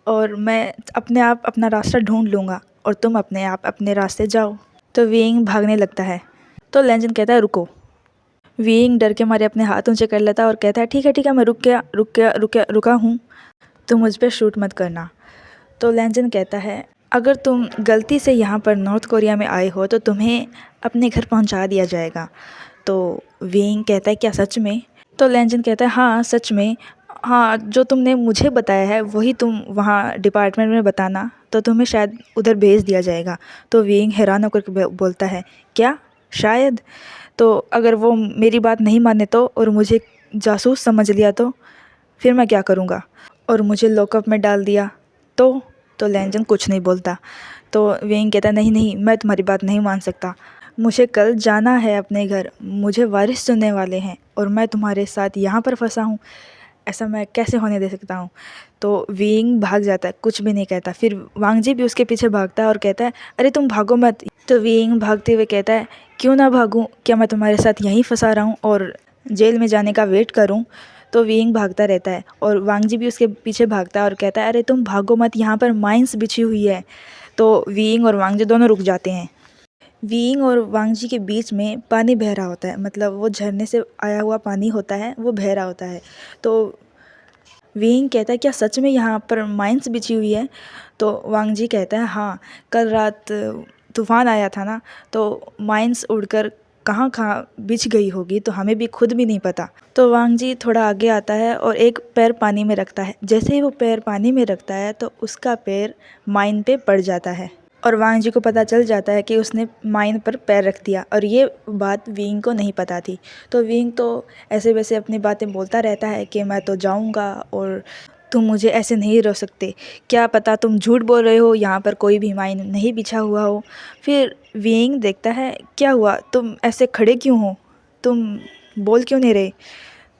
और मैं अपने आप अपना रास्ता ढूंढ लूँगा और तुम अपने आप अपने रास्ते जाओ। तो विंग भागने लगता है। तो लैंजन कहता है रुको। विंग डर के मारे अपने हाथ ऊंचे कर लेता है और कहता है ठीक है, मैं रुका हूँ, तुम मुझ पर शूट मत करना। तो लैंजन कहता है अगर तुम गलती से यहाँ पर नॉर्थ कोरिया में आए हो तो तुम्हें अपने घर पहुँचा दिया जाएगा। तो विंग कहता है क्या सच में। तो लैंजन कहता है हाँ सच में, हाँ जो तुमने मुझे बताया है वही तुम वहाँ डिपार्टमेंट में बताना, तो तुम्हें शायद उधर भेज दिया जाएगा। तो विंग हैरान होकर बोलता है क्या शायद, तो अगर वो मेरी बात नहीं माने तो, और मुझे जासूस समझ लिया तो फिर मैं क्या करूँगा, और मुझे लॉकअप में डाल दिया तो लैंजन कुछ नहीं बोलता। तो विंग कहता नहीं नहीं, मैं तुम्हारी बात नहीं मान सकता, मुझे कल जाना है अपने घर, मुझे वारिस चुनने वाले हैं और मैं तुम्हारे साथ यहाँ पर फंसा हूँ, ऐसा मैं कैसे होने दे सकता हूँ। तो विंग भाग जाता है, कुछ भी नहीं कहता। फिर वांग जी भी उसके पीछे भागता है और कहता है अरे तुम भागो मत। तो विंग भागते हुए कहता है क्यों ना भागूं, क्या मैं तुम्हारे साथ यहीं फंसा रहा हूँ और जेल में जाने का वेट करूँ। तो विंग भागता रहता है और वांग जी भी उसके पीछे भागता है और कहता है अरे तुम भागो मत, यहाँ पर माइंस बिछी हुई है। तो विंग और वांग जी दोनों रुक जाते हैं। विंग और वांग जी के बीच में पानी बह रहा होता है, मतलब वो झरने से आया हुआ पानी होता है, वो बह रहा होता है। तो विंग कहता है क्या सच में यहाँ पर माइंस बिछी हुई है। तो वांग जी कहता है हाँ, कल रात तूफ़ान आया था ना, तो माइंस उड़कर कहाँ कहाँ बिछ गई होगी, तो हमें भी खुद भी नहीं पता। तो वांग जी थोड़ा आगे आता है और एक पैर पानी में रखता है। जैसे ही वो पैर पानी में रखता है तो उसका पैर माइन पे पड़ जाता है और वांग जी को पता चल जाता है कि उसने माइन पर पैर रख दिया, और ये बात विंग को नहीं पता थी। तो विंग तो ऐसे वैसे अपनी बातें बोलता रहता है कि मैं तो जाऊंगा और तुम मुझे ऐसे नहीं रोक सकते, क्या पता तुम झूठ बोल रहे हो, यहाँ पर कोई भी माइन नहीं बिछा हुआ हो। फिर विंग देखता है क्या हुआ, तुम ऐसे खड़े क्यों हो, तुम बोल क्यों नहीं रहे।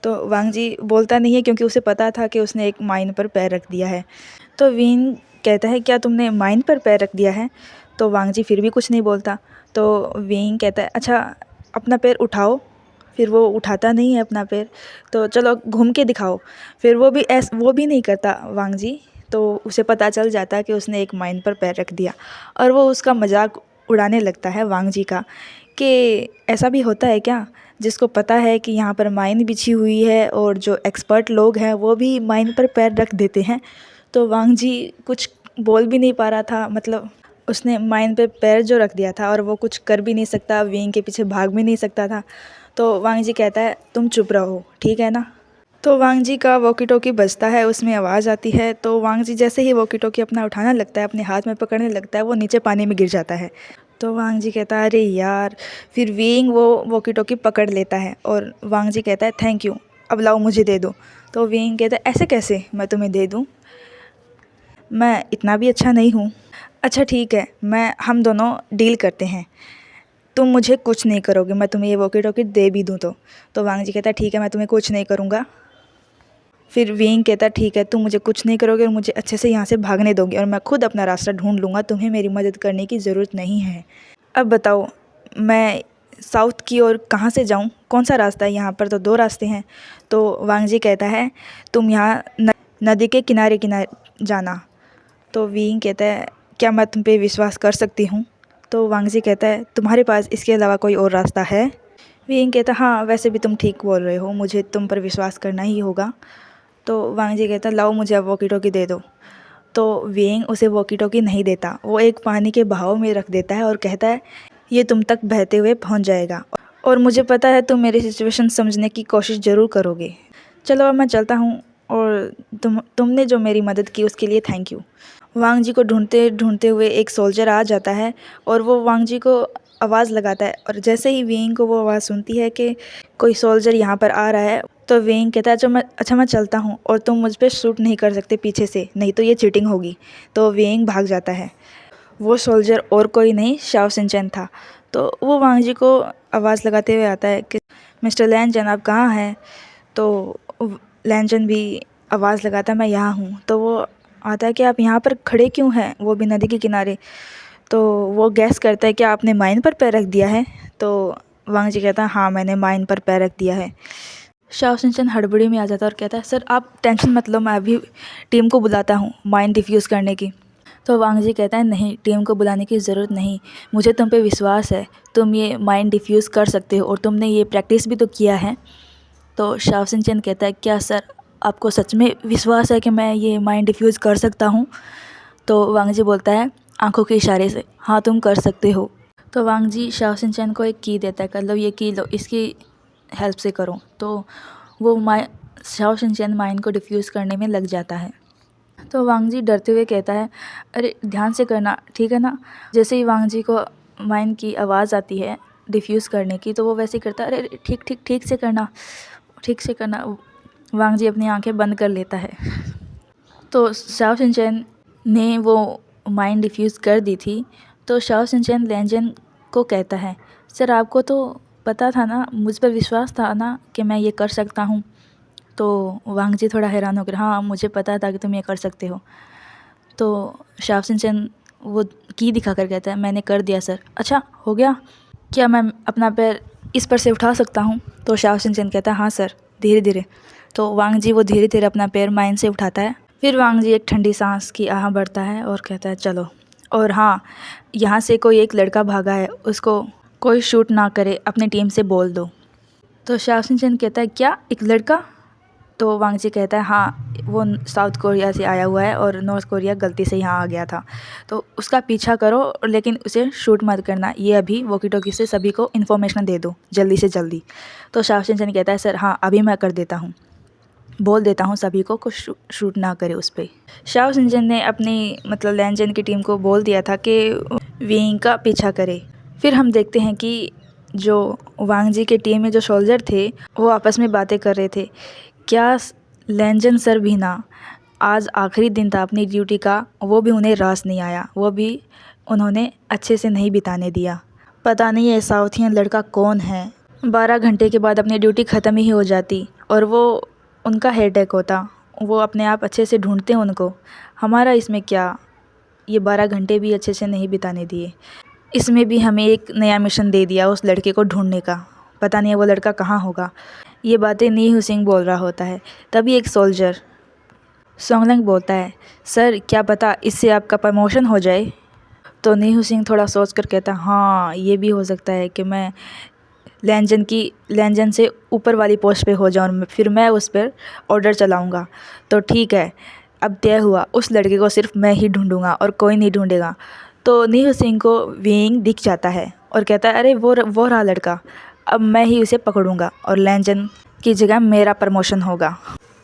तो वांग जी बोलता नहीं है क्योंकि उसे पता था कि उसने एक माइन पर पैर रख दिया है। तो विंग कहता है क्या तुमने माइन पर पैर रख दिया है। तो वांग जी फिर भी कुछ नहीं बोलता। तो विंग कहता है अच्छा अपना पैर उठाओ। फिर वो उठाता नहीं है अपना पैर। तो चलो घूम के दिखाओ। फिर वो भी नहीं करता वांग जी। तो उसे पता चल जाता है कि उसने एक माइन पर पैर रख दिया, और वो उसका मजाक उड़ाने लगता है वांग जी का, कि ऐसा भी होता है क्या, जिसको पता है कि यहाँ पर माइन बिछी हुई है और जो एक्सपर्ट लोग हैं वो भी माइन पर पैर रख देते हैं। तो वांग जी कुछ बोल भी नहीं पा रहा था, मतलब उसने माइन पे पैर जो रख दिया था और वो कुछ कर भी नहीं सकता, विंग के पीछे भाग भी नहीं सकता था। तो वांग जी कहता है तुम चुप रहो, ठीक है ना। तो वांग जी का वॉकी टॉकी बजता है, उसमें आवाज़ आती है। तो वांग जी जैसे ही वॉकी टॉकी अपना उठाना लगता है, अपने हाथ में पकड़ने लगता है, वो नीचे पानी में गिर जाता है। तो वांग जी कहता है अरे यार। फिर विंग वो वॉकी टॉकी पकड़ लेता है और वांग जी कहता है थैंक यू, अब लाओ मुझे दे दो। तो विंग कहता है ऐसे कैसे मैं तुम्हें दे दूँ, मैं इतना भी अच्छा नहीं हूँ। अच्छा ठीक है, हम दोनों डील करते हैं, तुम मुझे कुछ नहीं करोगे, मैं तुम्हें ये वॉकी टॉकी दे भी दूँ तो वांग जी कहता है ठीक है, मैं तुम्हें कुछ नहीं करूँगा। फिर विंग कहता है ठीक है, तुम मुझे कुछ नहीं करोगे और मुझे अच्छे से यहाँ से भागने दोगे और मैं खुद अपना रास्ता ढूंढ लूँगा, तुम्हें मेरी मदद करने की ज़रूरत नहीं है। अब बताओ मैं साउथ की ओर कहाँ से जाऊँ, कौन सा रास्ता है, यहाँ पर तो दो रास्ते हैं। तो वांग जी कहता है तुम यहाँ नदी के किनारे किनारे जाना। तो विंग कहता है क्या मैं तुम पे विश्वास कर सकती हूँ। तो वांग जी कहता है तुम्हारे पास इसके अलावा कोई और रास्ता है। वेइंग कहता हाँ वैसे भी तुम ठीक बोल रहे हो, मुझे तुम पर विश्वास करना ही होगा। तो वांग जी कहता लाओ मुझे अब वॉकी टॉकी दे दो। तो वेइंग उसे वॉकी टॉकी नहीं देता, वो एक पानी के बहाव में रख देता है और कहता है ये तुम तक बहते हुए पहुंच जाएगा और मुझे पता है तुम मेरी सिचुएशन समझने की कोशिश ज़रूर करोगे। चलो अब मैं चलता हूँ और तुमने जो मेरी मदद की उसके लिए थैंक यू। वांग जी को ढूंढते ढूंढते हुए एक सोल्जर आ जाता है और वो वांग जी को आवाज़ लगाता है और जैसे ही वेइंग को वो आवाज़ सुनती है कि कोई सोल्जर यहाँ पर आ रहा है तो वेइंग कहता है अच्छा मैं चलता हूँ और तुम मुझ पर शूट नहीं कर सकते पीछे से, नहीं तो ये चीटिंग होगी। तो वेइंग भाग जाता है। वो सोल्जर और कोई नहीं शाओ सिंचेन था। तो वो वांग जी को आवाज़ लगाते हुए आता है कि मिस्टर लैनचन आप कहाँ हैं। तो लैनचन भी आवाज़ लगाता है मैं यहाँ हूँ। तो वो आता है कि आप यहाँ पर खड़े क्यों हैं, वो भी नदी के किनारे। तो वो गैस करता है कि आपने माइन पर पैर रख दिया है। तो वांग जी कहता है हाँ मैंने माइन पर पैर रख दिया है। शाओ सिंचन हड़बड़ी में आ जाता है और कहता है सर आप टेंशन मत लो, मैं अभी टीम को बुलाता हूँ माइन डिफ्यूज़ करने की। तो वांग जी कहता है नहीं टीम को बुलाने की ज़रूरत नहीं, मुझे तुम पे विश्वास है, तुम ये माइन डिफ्यूज़ कर सकते हो और तुमने ये प्रैक्टिस भी तो किया है। तो शाओ सिंचन कहता है क्या सर आपको सच में विश्वास है कि मैं ये माइन डिफ्यूज़ कर सकता हूँ। तो वांग जी बोलता है आंखों के इशारे से हाँ तुम कर सकते हो। तो वांग जी शाओ सिंचन को एक की देता है, कर लो ये की लो, इसकी हेल्प से करो। तो वो शाओ सिंचन माइंड को डिफ्यूज़ करने में लग जाता है। तो वांग जी डरते हुए कहता है अरे ध्यान से करना ठीक है ना। जैसे ही वांग जी को माइंड की आवाज़ आती है डिफ्यूज़ करने की तो वो वैसे ही करता है अरे ठीक से करना, ठीक से करना। वांग जी अपनी आंखें बंद कर लेता है। तो शाओ सिंचन ने वो माइंड डिफ्यूज़ कर दी थी। तो शाओ सिंचन लैनचन को कहता है सर आपको तो पता था ना, मुझ पर विश्वास था ना कि मैं ये कर सकता हूँ। तो वांग जी थोड़ा हैरान हो गया हाँ मुझे पता था कि तुम ये कर सकते हो। तो शाओ सिंचन वो की दिखा कर कहता है मैंने कर दिया सर। अच्छा हो गया, क्या मैं अपना पैर इस पर से उठा सकता हूँ। तो शाओ सिंचन कहता है हाँ सर धीरे धीरे। तो वांग जी वो धीरे धीरे अपना पैर माइन से उठाता है। फिर वांग जी एक ठंडी सांस की आह भरता है और कहता है चलो, और हाँ यहाँ से कोई एक लड़का भागा है उसको कोई शूट ना करे, अपनी टीम से बोल दो। तो शाओ सिंचन कहता है क्या एक लड़का। तो वांग जी कहता है हाँ वो साउथ कोरिया से आया हुआ है और नॉर्थ कोरिया गलती से यहाँ आ गया था, तो उसका पीछा करो लेकिन उसे शूट मत करना, ये अभी वॉकी टॉकी से सभी को इन्फॉर्मेशन दे दो जल्दी से जल्दी। तो शाओ सिंचन कहता है सर हाँ अभी मैं कर देता हूँ, बोल देता हूँ सभी को कुछ शूट ना करे उस पर। शाओ सिंचन ने अपनी मतलब लैनचन की टीम को बोल दिया था कि वेइंग का पीछा करे। फिर हम देखते हैं कि जो वांग जी के टीम में जो सोल्जर थे वो आपस में बातें कर रहे थे, क्या लैनचन सर भी ना, आज आखिरी दिन था अपनी ड्यूटी का, वो भी उन्हें रास नहीं आया, वो भी उन्होंने अच्छे से नहीं बिताने दिया। पता नहीं ये साउथियन लड़का कौन है, 12 घंटे के बाद अपनी ड्यूटी ख़त्म ही हो जाती और वो उनका हेडेक होता, वो अपने आप अच्छे से ढूंढते हैं उनको, हमारा इसमें क्या, ये 12 घंटे भी अच्छे से नहीं बिताने दिए। इसमें भी हमें एक नया मिशन दे दिया उस लड़के को ढूंढने का, पता नहीं वो लड़का कहाँ होगा। ये बातें नी हु सिंह बोल रहा होता है। तभी एक सोल्जर सोंगलैंग बोलता है सर क्या पता इससे आपका प्रमोशन हो जाए। तो नी हु सिंह थोड़ा सोच कर कहता हाँ ये भी हो सकता है कि मैं लैनचन से ऊपर वाली पोस्ट पे हो जाऊँ, फिर मैं उस पर ऑर्डर चलाऊँगा। तो ठीक है अब तय हुआ, उस लड़के को सिर्फ मैं ही ढूंढूंगा और कोई नहीं ढूंढेगा। तो नी हु सिंह को वेइंग दिख जाता है और कहता है अरे वो रहा लड़का, अब मैं ही उसे पकड़ूंगा और लैनचन की जगह मेरा प्रमोशन होगा।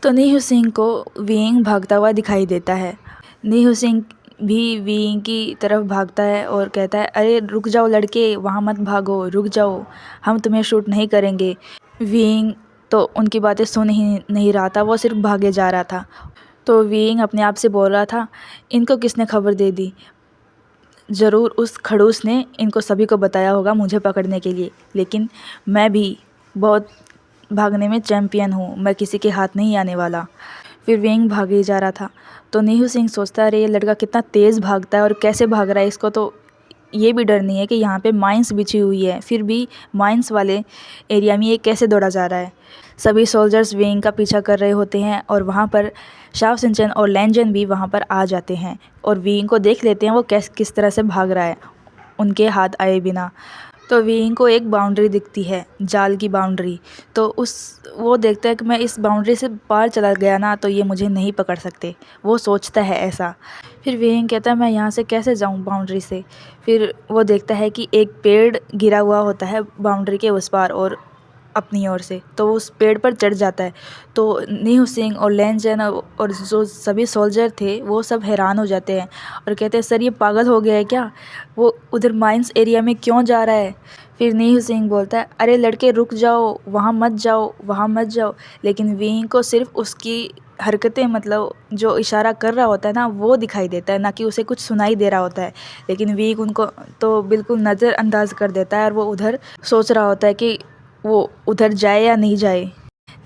तो नी हु सिंह को वेइंग भागता हुआ दिखाई देता है। नी हु सिंह भी वेइंग की तरफ भागता है और कहता है अरे रुक जाओ लड़के, वहाँ मत भागो, रुक जाओ, हम तुम्हें शूट नहीं करेंगे। वेइंग तो उनकी बातें सुन ही नहीं रहा था, वो सिर्फ भागे जा रहा था। तो वेइंग अपने आप से बोल रहा था इनको किसने खबर दे दी, ज़रूर उस खड़ूस ने इनको सभी को बताया होगा मुझे पकड़ने के लिए, लेकिन मैं भी बहुत भागने में चैम्पियन हूँ, मैं किसी के हाथ नहीं आने वाला। फिर वेइंग भागे जा रहा था। तो नी हु सिंह सोचता है अरे ये लड़का कितना तेज़ भागता है और कैसे भाग रहा है, इसको तो ये भी डर नहीं है कि यहाँ पे माइंस बिछी हुई है, फिर भी माइंस वाले एरिया में ये कैसे दौड़ा जा रहा है। सभी सोल्जर्स वेइंग का पीछा कर रहे होते हैं और वहाँ पर शाओ सिंचन और लैनचन भी वहाँ पर आ जाते हैं और वेइंग को देख लेते हैं वो किस तरह से भाग रहा है। उनके हाथ आए बिना। तो विंग को एक बाउंड्री दिखती है, जाल की बाउंड्री। तो वो देखता है कि मैं इस बाउंड्री से पार चला गया ना तो ये मुझे नहीं पकड़ सकते। वो सोचता है ऐसा। फिर विंग कहता है मैं यहाँ से कैसे जाऊँ बाउंड्री से। फिर वो देखता है कि एक पेड़ गिरा हुआ होता है बाउंड्री के उस पार और अपनी ओर से, तो वो उस पेड़ पर चढ़ जाता है। तो न्यू सिंह और लैन चैन और जो सभी सोल्जर थे वो सब हैरान हो जाते हैं और कहते हैं सर ये पागल हो गया है क्या, वो उधर माइंस एरिया में क्यों जा रहा है। फिर न्यू सिंह बोलता है अरे लड़के रुक जाओ, वहाँ मत जाओ, वहाँ मत जाओ। लेकिन विंग को सिर्फ उसकी हरकतें, मतलब जो इशारा कर रहा होता है ना वो दिखाई देता है, ना कि उसे कुछ सुनाई दे रहा होता है। लेकिन विंग उनको तो बिल्कुल नज़रअंदाज कर देता है और वो उधर सोच रहा होता है कि वो उधर जाए या नहीं जाए।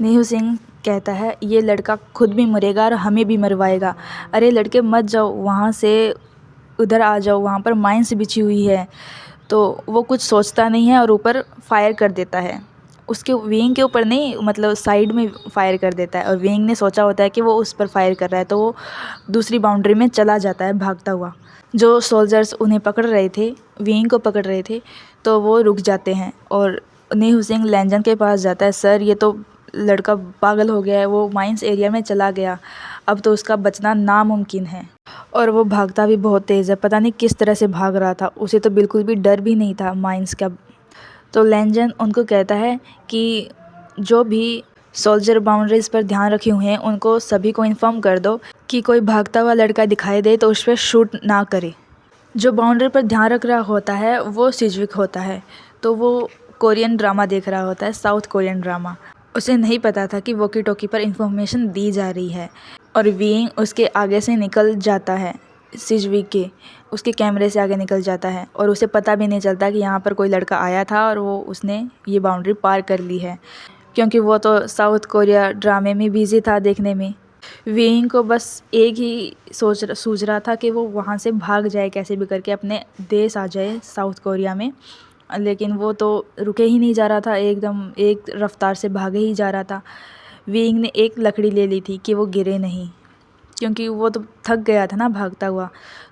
न्यू सिंह कहता है ये लड़का खुद भी मरेगा और हमें भी मरवाएगा। अरे लड़के मत जाओ वहाँ से, उधर आ जाओ, वहाँ पर माइंस बिछी हुई है। तो वो कुछ सोचता नहीं है और ऊपर फायर कर देता है। उसके विंग के ऊपर नहीं, मतलब साइड में फायर कर देता है। और विंग ने सोचा होता है कि वो उस पर फायर कर रहा है, तो वो दूसरी बाउंड्री में चला जाता है भागता हुआ। जो सोल्जर्स उन्हें पकड़ रहे थे, विंग को पकड़ रहे थे, तो वो रुक जाते हैं और न्यू सिंह लैंजन के पास जाता है। सर ये तो लड़का पागल हो गया है, वो माइंस एरिया में चला गया, अब तो उसका बचना नामुमकिन है। और वो भागता भी बहुत तेज़ है, पता नहीं किस तरह से भाग रहा था, उसे तो बिल्कुल भी डर भी नहीं था माइंस का। तो लैंजन उनको कहता है कि जो भी सोल्जर बाउंड्रीज़ पर ध्यान रखे हुए हैं उनको सभी को इन्फॉर्म कर दो कि कोई भागता हुआ लड़का दिखाई दे तो उस पर शूट ना करे। जो बाउंड्री पर ध्यान रख रहा होता है वो सिजविक होता है। तो वो कोरियन ड्रामा देख रहा होता है, साउथ कोरियन ड्रामा। उसे नहीं पता था कि वॉकी टॉकी पर इन्फॉर्मेशन दी जा रही है। और विंग उसके आगे से निकल जाता है, सिजविक के उसके कैमरे से आगे निकल जाता है और उसे पता भी नहीं चलता कि यहाँ पर कोई लड़का आया था और उसने ये बाउंड्री पार कर ली है, क्योंकि वो तो साउथ कोरिया ड्रामे में बिजी था देखने में। विंग को बस एक ही सूझ रहा था कि वो वहाँ से भाग जाए कैसे भी करके, अपने देश आ जाए साउथ कोरिया में। लेकिन वो तो रुके ही नहीं जा रहा था, एकदम एक रफ्तार से भागे ही जा रहा था। विंग ने एक लकड़ी ले ली थी कि वो गिरे नहीं, क्योंकि वो तो थक गया था ना भागता हुआ।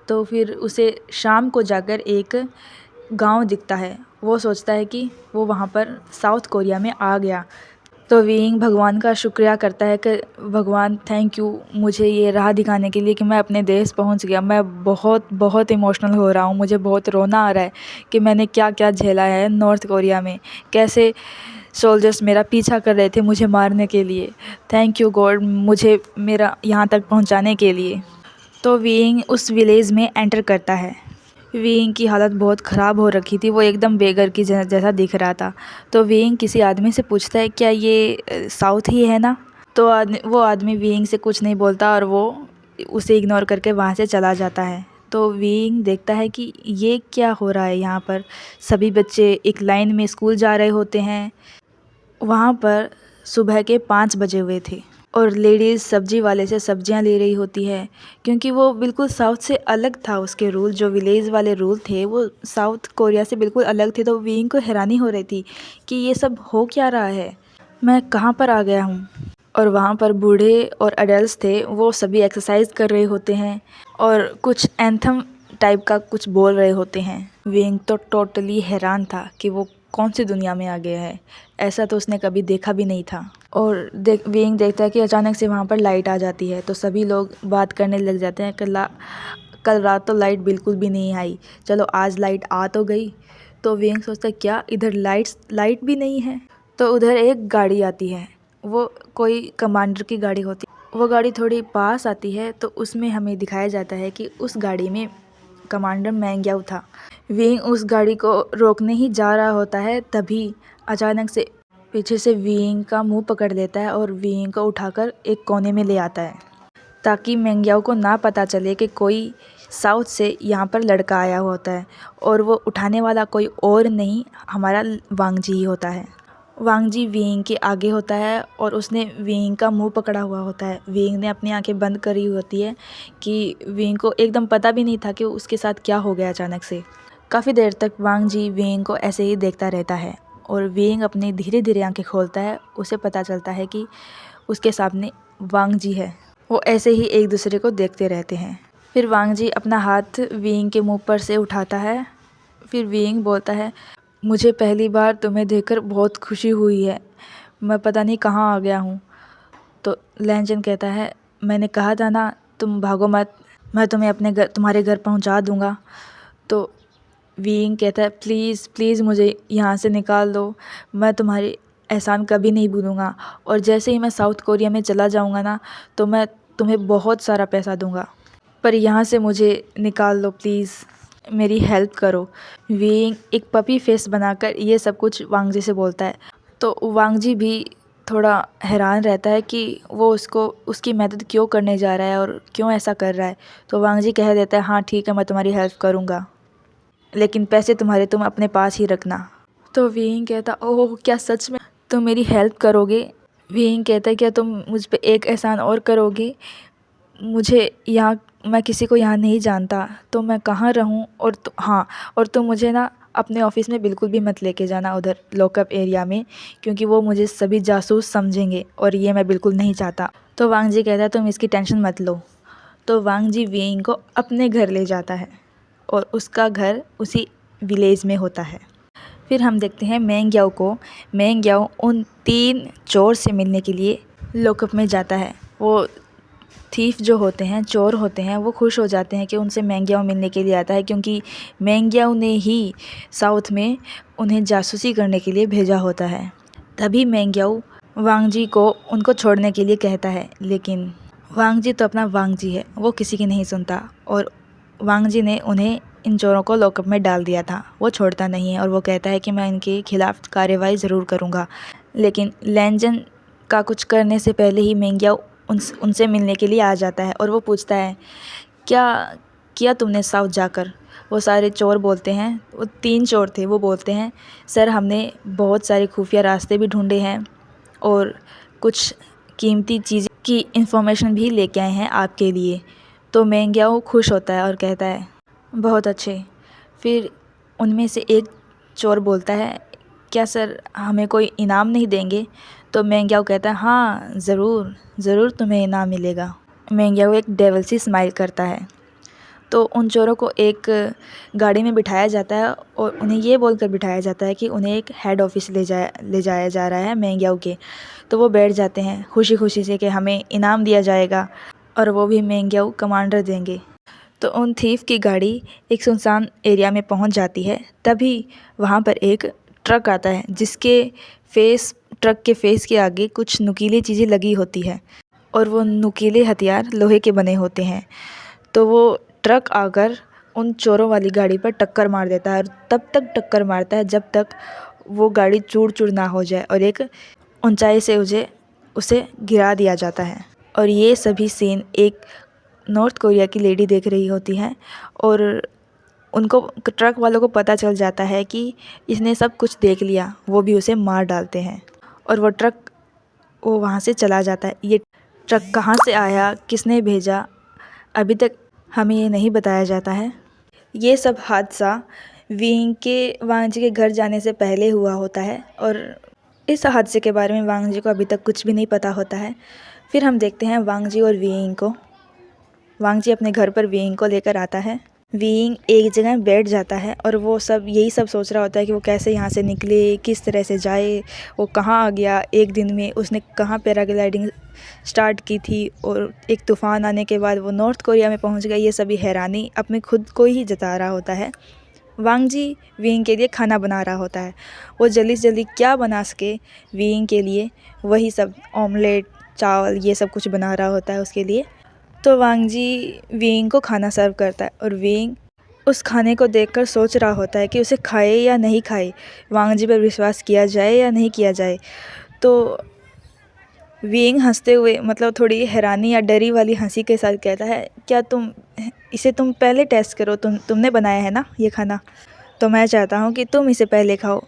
तो फिर उसे शाम को जाकर एक गांव दिखता है। वो सोचता है कि वो वहाँ पर साउथ कोरिया में आ गया। तो विंग भगवान का शुक्रिया करता है कि भगवान थैंक यू मुझे ये राह दिखाने के लिए कि मैं अपने देश पहुंच गया। मैं बहुत बहुत इमोशनल हो रहा हूँ, मुझे बहुत रोना आ रहा है कि मैंने क्या क्या झेला है नॉर्थ कोरिया में, कैसे सोल्जर्स मेरा पीछा कर रहे थे मुझे मारने के लिए। थैंक यू गॉड मुझे मेरा यहाँ तक पहुँचाने के लिए। तो विंग उस विलेज में एंटर करता है। विंग की हालत बहुत ख़राब हो रखी थी, वो एकदम बेघर की जैसा दिख रहा था। तो विंग किसी आदमी से पूछता है क्या ये साउथ ही है ना। तो वो आदमी विंग से कुछ नहीं बोलता और वो उसे इग्नोर करके वहाँ से चला जाता है। तो विंग देखता है कि ये क्या हो रहा है यहाँ पर, सभी बच्चे एक लाइन में स्कूल जा रहे होते हैं। वहाँ पर सुबह के 5 बजे हुए थे और लेडीज़ सब्जी वाले से सब्जियां ले रही होती है, क्योंकि वो बिल्कुल साउथ से अलग था। उसके रूल, जो विलेज वाले रूल थे वो साउथ कोरिया से बिल्कुल अलग थे। तो विंग को हैरानी हो रही थी कि ये सब हो क्या रहा है, मैं कहाँ पर आ गया हूँ। और वहाँ पर बूढ़े और अडल्ट थे, वो सभी एक्सरसाइज कर रहे होते हैं और कुछ एंथम टाइप का कुछ बोल रहे होते हैं। विंग तो टोटली हैरान था कि वो कौन सी दुनिया में आ गया है, ऐसा तो उसने कभी देखा भी नहीं था। और विंग देखता है कि अचानक से वहाँ पर लाइट आ जाती है। तो सभी लोग बात करने लग जाते हैं, कल रात तो लाइट बिल्कुल भी नहीं आई, चलो आज लाइट आ तो गई। तो विंग सोचता है क्या इधर लाइट भी नहीं है। तो उधर एक गाड़ी आती है, वो कोई कमांडर की गाड़ी होती है। वो गाड़ी थोड़ी पास आती है तो उसमें हमें दिखाया जाता है कि उस गाड़ी में कमांडर मैंग्याओ था। विंग उस गाड़ी को रोकने ही जा रहा होता है, तभी अचानक से पीछे से विंग का मुंह पकड़ लेता है और विंग को उठाकर एक कोने में ले आता है, ताकि मैंग्याओ को ना पता चले कि कोई साउथ से यहाँ पर लड़का आया होता है। और वो उठाने वाला कोई और नहीं, हमारा वांग जी ही होता है। वांग जी विंग के आगे होता है और उसने विंग का मुंह पकड़ा हुआ होता है। विंग ने अपनी आंखें बंद करी होती है कि विंग को एकदम पता भी नहीं था कि उसके साथ क्या हो गया अचानक से। काफ़ी देर तक वांग जी विंग को ऐसे ही देखता रहता है और विंग अपनी धीरे धीरे आंखें खोलता है। उसे पता चलता है कि उसके सामने वांग जी है। वो ऐसे ही एक दूसरे को देखते रहते हैं। फिर वांग जी अपना हाथ विंग के मुंह पर से उठाता है फिर वीइंग बोलता है, मुझे पहली बार तुम्हें देखकर बहुत खुशी हुई है, मैं पता नहीं कहाँ आ गया हूँ। तो लैंजन कहता है, मैंने कहा था ना तुम भागो मत, मैं तुम्हें अपने घर तुम्हारे घर पहुँचा दूँगा। तो वीइंग कहता है, प्लीज़ प्लीज़ मुझे यहाँ से निकाल दो, मैं तुम्हारी एहसान कभी नहीं भूलूँगा, और जैसे ही मैं साउथ कोरिया में चला जाऊँगा ना तो मैं तुम्हें बहुत सारा पैसा दूँगा, पर यहाँ से मुझे निकाल दो प्लीज़, मेरी हेल्प करो। वीइंग एक पपी फेस बनाकर ये सब कुछ वांग जी से बोलता है। तो वांग जी भी थोड़ा हैरान रहता है कि वो उसकी मदद क्यों करने जा रहा है और क्यों ऐसा कर रहा है। तो वांग जी कह देता है, हाँ ठीक है, मैं तुम्हारी हेल्प करूँगा, लेकिन पैसे तुम अपने पास ही रखना। तो वीइंग कहता, ओह क्या सच में तुम मेरी हेल्प करोगे? वीइंग कहता है, क्या तुम मुझ पे एक एहसान और करोगे? मुझे यहाँ मैं किसी को यहाँ नहीं जानता, तो मैं कहाँ रहूँ? और तुम मुझे ना अपने ऑफ़िस में बिल्कुल भी मत लेके जाना उधर लॉकअप एरिया में, क्योंकि वो मुझे सभी जासूस समझेंगे और ये मैं बिल्कुल नहीं चाहता। तो वांग जी कहता है, तुम इसकी टेंशन मत लो। तो वांग जी वीइंग को अपने घर ले जाता है और उसका घर उसी विलेज में होता है। फिर हम देखते हैं मेंग याओ को। मेंग याओ उन 3 चोर से मिलने के लिए लॉकअप में जाता है। वो थीफ जो होते हैं, चोर होते हैं, वो खुश हो जाते हैं कि उनसे मेंग याओ मिलने के लिए आता है, क्योंकि मेंग याओ ने ही साउथ में उन्हें जासूसी करने के लिए भेजा होता है। तभी मेंग याओ वांग जी को उनको छोड़ने के लिए कहता है, लेकिन वांग जी तो अपना वांग जी है, वो किसी की नहीं सुनता, और वांग जी ने उन्हें इन चोरों को लॉकअप में डाल दिया था। वो छोड़ता नहीं है और वो कहता है कि मैं इनके खिलाफ़ कार्रवाई ज़रूर करूँगा। लेकिन लैंजन का कुछ करने से पहले ही मेंग याओ उनसे मिलने के लिए आ जाता है और वो पूछता है, क्या किया तुमने साउथ जाकर? वो सारे चोर बोलते हैं, वो 3 चोर थे, वो बोलते हैं, सर हमने बहुत सारे खुफिया रास्ते भी ढूंढे हैं और कुछ कीमती चीज़ की इन्फॉर्मेशन भी लेके आए हैं आपके लिए। तो मेंग याओ खुश होता है और कहता है, बहुत अच्छे। फिर उनमें से एक चोर बोलता है, क्या सर हमें कोई इनाम नहीं देंगे? तो मेंग याओ कहता है, हाँ ज़रूर ज़रूर तुम्हें इनाम मिलेगा। मेंग याओ एक डेविल सी स्माइल करता है। तो उन चोरों को एक गाड़ी में बिठाया जाता है और उन्हें ये बोलकर बिठाया जाता है कि उन्हें एक हेड ऑफिस ले जाया जा रहा है मेंग याओ के। तो वो बैठ जाते हैं खुशी खुशी से कि हमें इनाम दिया जाएगा, और वो भी मेंग याओ कमांडर देंगे। तो उन थीफ की गाड़ी एक सुनसान एरिया में पहुंच जाती है। तभी वहां पर एक ट्रक आता है, जिसके ट्रक के फेस के आगे कुछ नुकीली चीज़ें लगी होती है, और वो नुकीले हथियार लोहे के बने होते हैं। तो वो ट्रक आकर उन चोरों वाली गाड़ी पर टक्कर मार देता है, और तब तक टक्कर मारता है जब तक वो गाड़ी चूर चूर ना हो जाए और एक ऊंचाई से उसे गिरा दिया जाता है। और ये सभी सीन एक नॉर्थ कोरिया की लेडी देख रही होती है, और उनको ट्रक वालों को पता चल जाता है कि इसने सब कुछ देख लिया। वो भी उसे मार डालते हैं और वो वहाँ से चला जाता है। ये ट्रक कहाँ से आया, किसने भेजा, अभी तक हमें ये नहीं बताया जाता है। ये सब हादसा वांग जी के घर जाने से पहले हुआ होता है, और इस हादसे के बारे में वांग जी को अभी तक कुछ भी नहीं पता होता है। फिर हम देखते हैं वांग जी और वीइंग को। वांग जी अपने घर पर वीइंग को लेकर आता है। वीइंग एक जगह बैठ जाता है और वो यही सब सोच रहा होता है कि वो कैसे यहाँ से निकले, किस तरह से जाए, वो कहाँ आ गया एक दिन में, उसने कहाँ पैराग्लाइडिंग स्टार्ट की थी, और एक तूफ़ान आने के बाद वो नॉर्थ कोरिया में पहुँच गया। ये सभी हैरानी अपने खुद को ही जता रहा होता है। वांग जी वीइंग के लिए खाना बना रहा होता है। वो जल्दी से जल्दी क्या बना सके वीइंग के लिए, वही सब ऑमलेट, चावल, ये सब कुछ बना रहा होता है उसके लिए। तो वांग जी वीइंग को खाना सर्व करता है, और वीइंग उस खाने को देखकर सोच रहा होता है कि उसे खाए या नहीं खाए, वांग जी पर विश्वास किया जाए या नहीं किया जाए। तो वीइंग हंसते हुए, मतलब थोड़ी हैरानी या डरी वाली हंसी के साथ कहता है, क्या तुम पहले टेस्ट करो, तुमने बनाया है ना ये खाना, तो मैं चाहता हूँ कि तुम इसे पहले खाओ,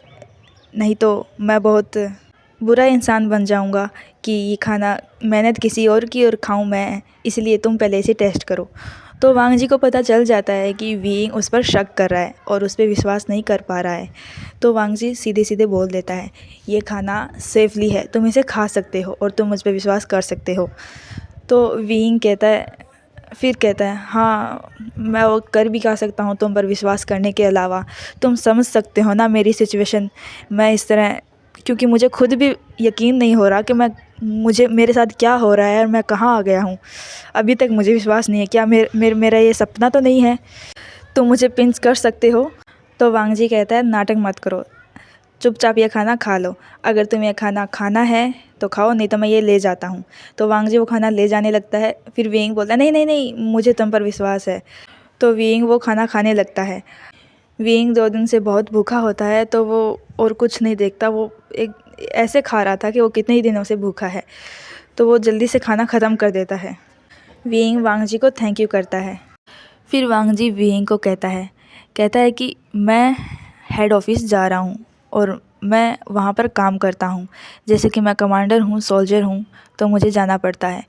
नहीं तो मैं बहुत बुरा इंसान बन जाऊँगा कि ये खाना मेहनत किसी और की और खाऊं मैं, इसलिए तुम पहले इसे टेस्ट करो। तो वांग जी को पता चल जाता है कि वीइंग उस पर शक कर रहा है और उस पर विश्वास नहीं कर पा रहा है। तो वांग जी सीधे सीधे बोल देता है, ये खाना सेफली है, तुम इसे खा सकते हो और तुम मुझ पर विश्वास कर सकते हो। तो वीइंग कहता है, फिर कहता है हाँ, मैं वो कर भी क्या सकता हूँ तुम पर विश्वास करने के अलावा। तुम समझ सकते हो ना मेरी सिचुएशन। मैं इस तरह, क्योंकि मुझे खुद भी यकीन नहीं हो रहा कि मुझे मेरे साथ क्या हो रहा है और मैं कहाँ आ गया हूँ। अभी तक मुझे विश्वास नहीं है, क्या मेरा ये सपना तो नहीं है। तुम मुझे पिंच कर सकते हो। तो वांग जी कहता है नाटक मत करो, चुपचाप ये खाना खा लो। अगर तुम्हें ये खाना खाना है तो खाओ, नहीं तो मैं ये ले जाता हूँ। तो वांग जी वो खाना ले जाने लगता है। फिर विंग बोलता है नहीं नहीं नहीं, मुझे तुम पर विश्वास है। तो विंग वो खाना खाने लगता है। विंग 2 दिन से बहुत भूखा होता है, तो वो और कुछ नहीं देखता। वो एक ऐसे खा रहा था कि वो कितने ही दिनों से भूखा है, तो वो जल्दी से खाना ख़त्म कर देता है। विंग वांग जी को थैंक यू करता है। फिर वांग जी विंग को कहता है कि मैं हेड ऑफ़िस जा रहा हूँ और मैं वहाँ पर काम करता हूँ। जैसे कि मैं कमांडर हूँ, सोल्जर हूँ, तो मुझे जाना पड़ता है।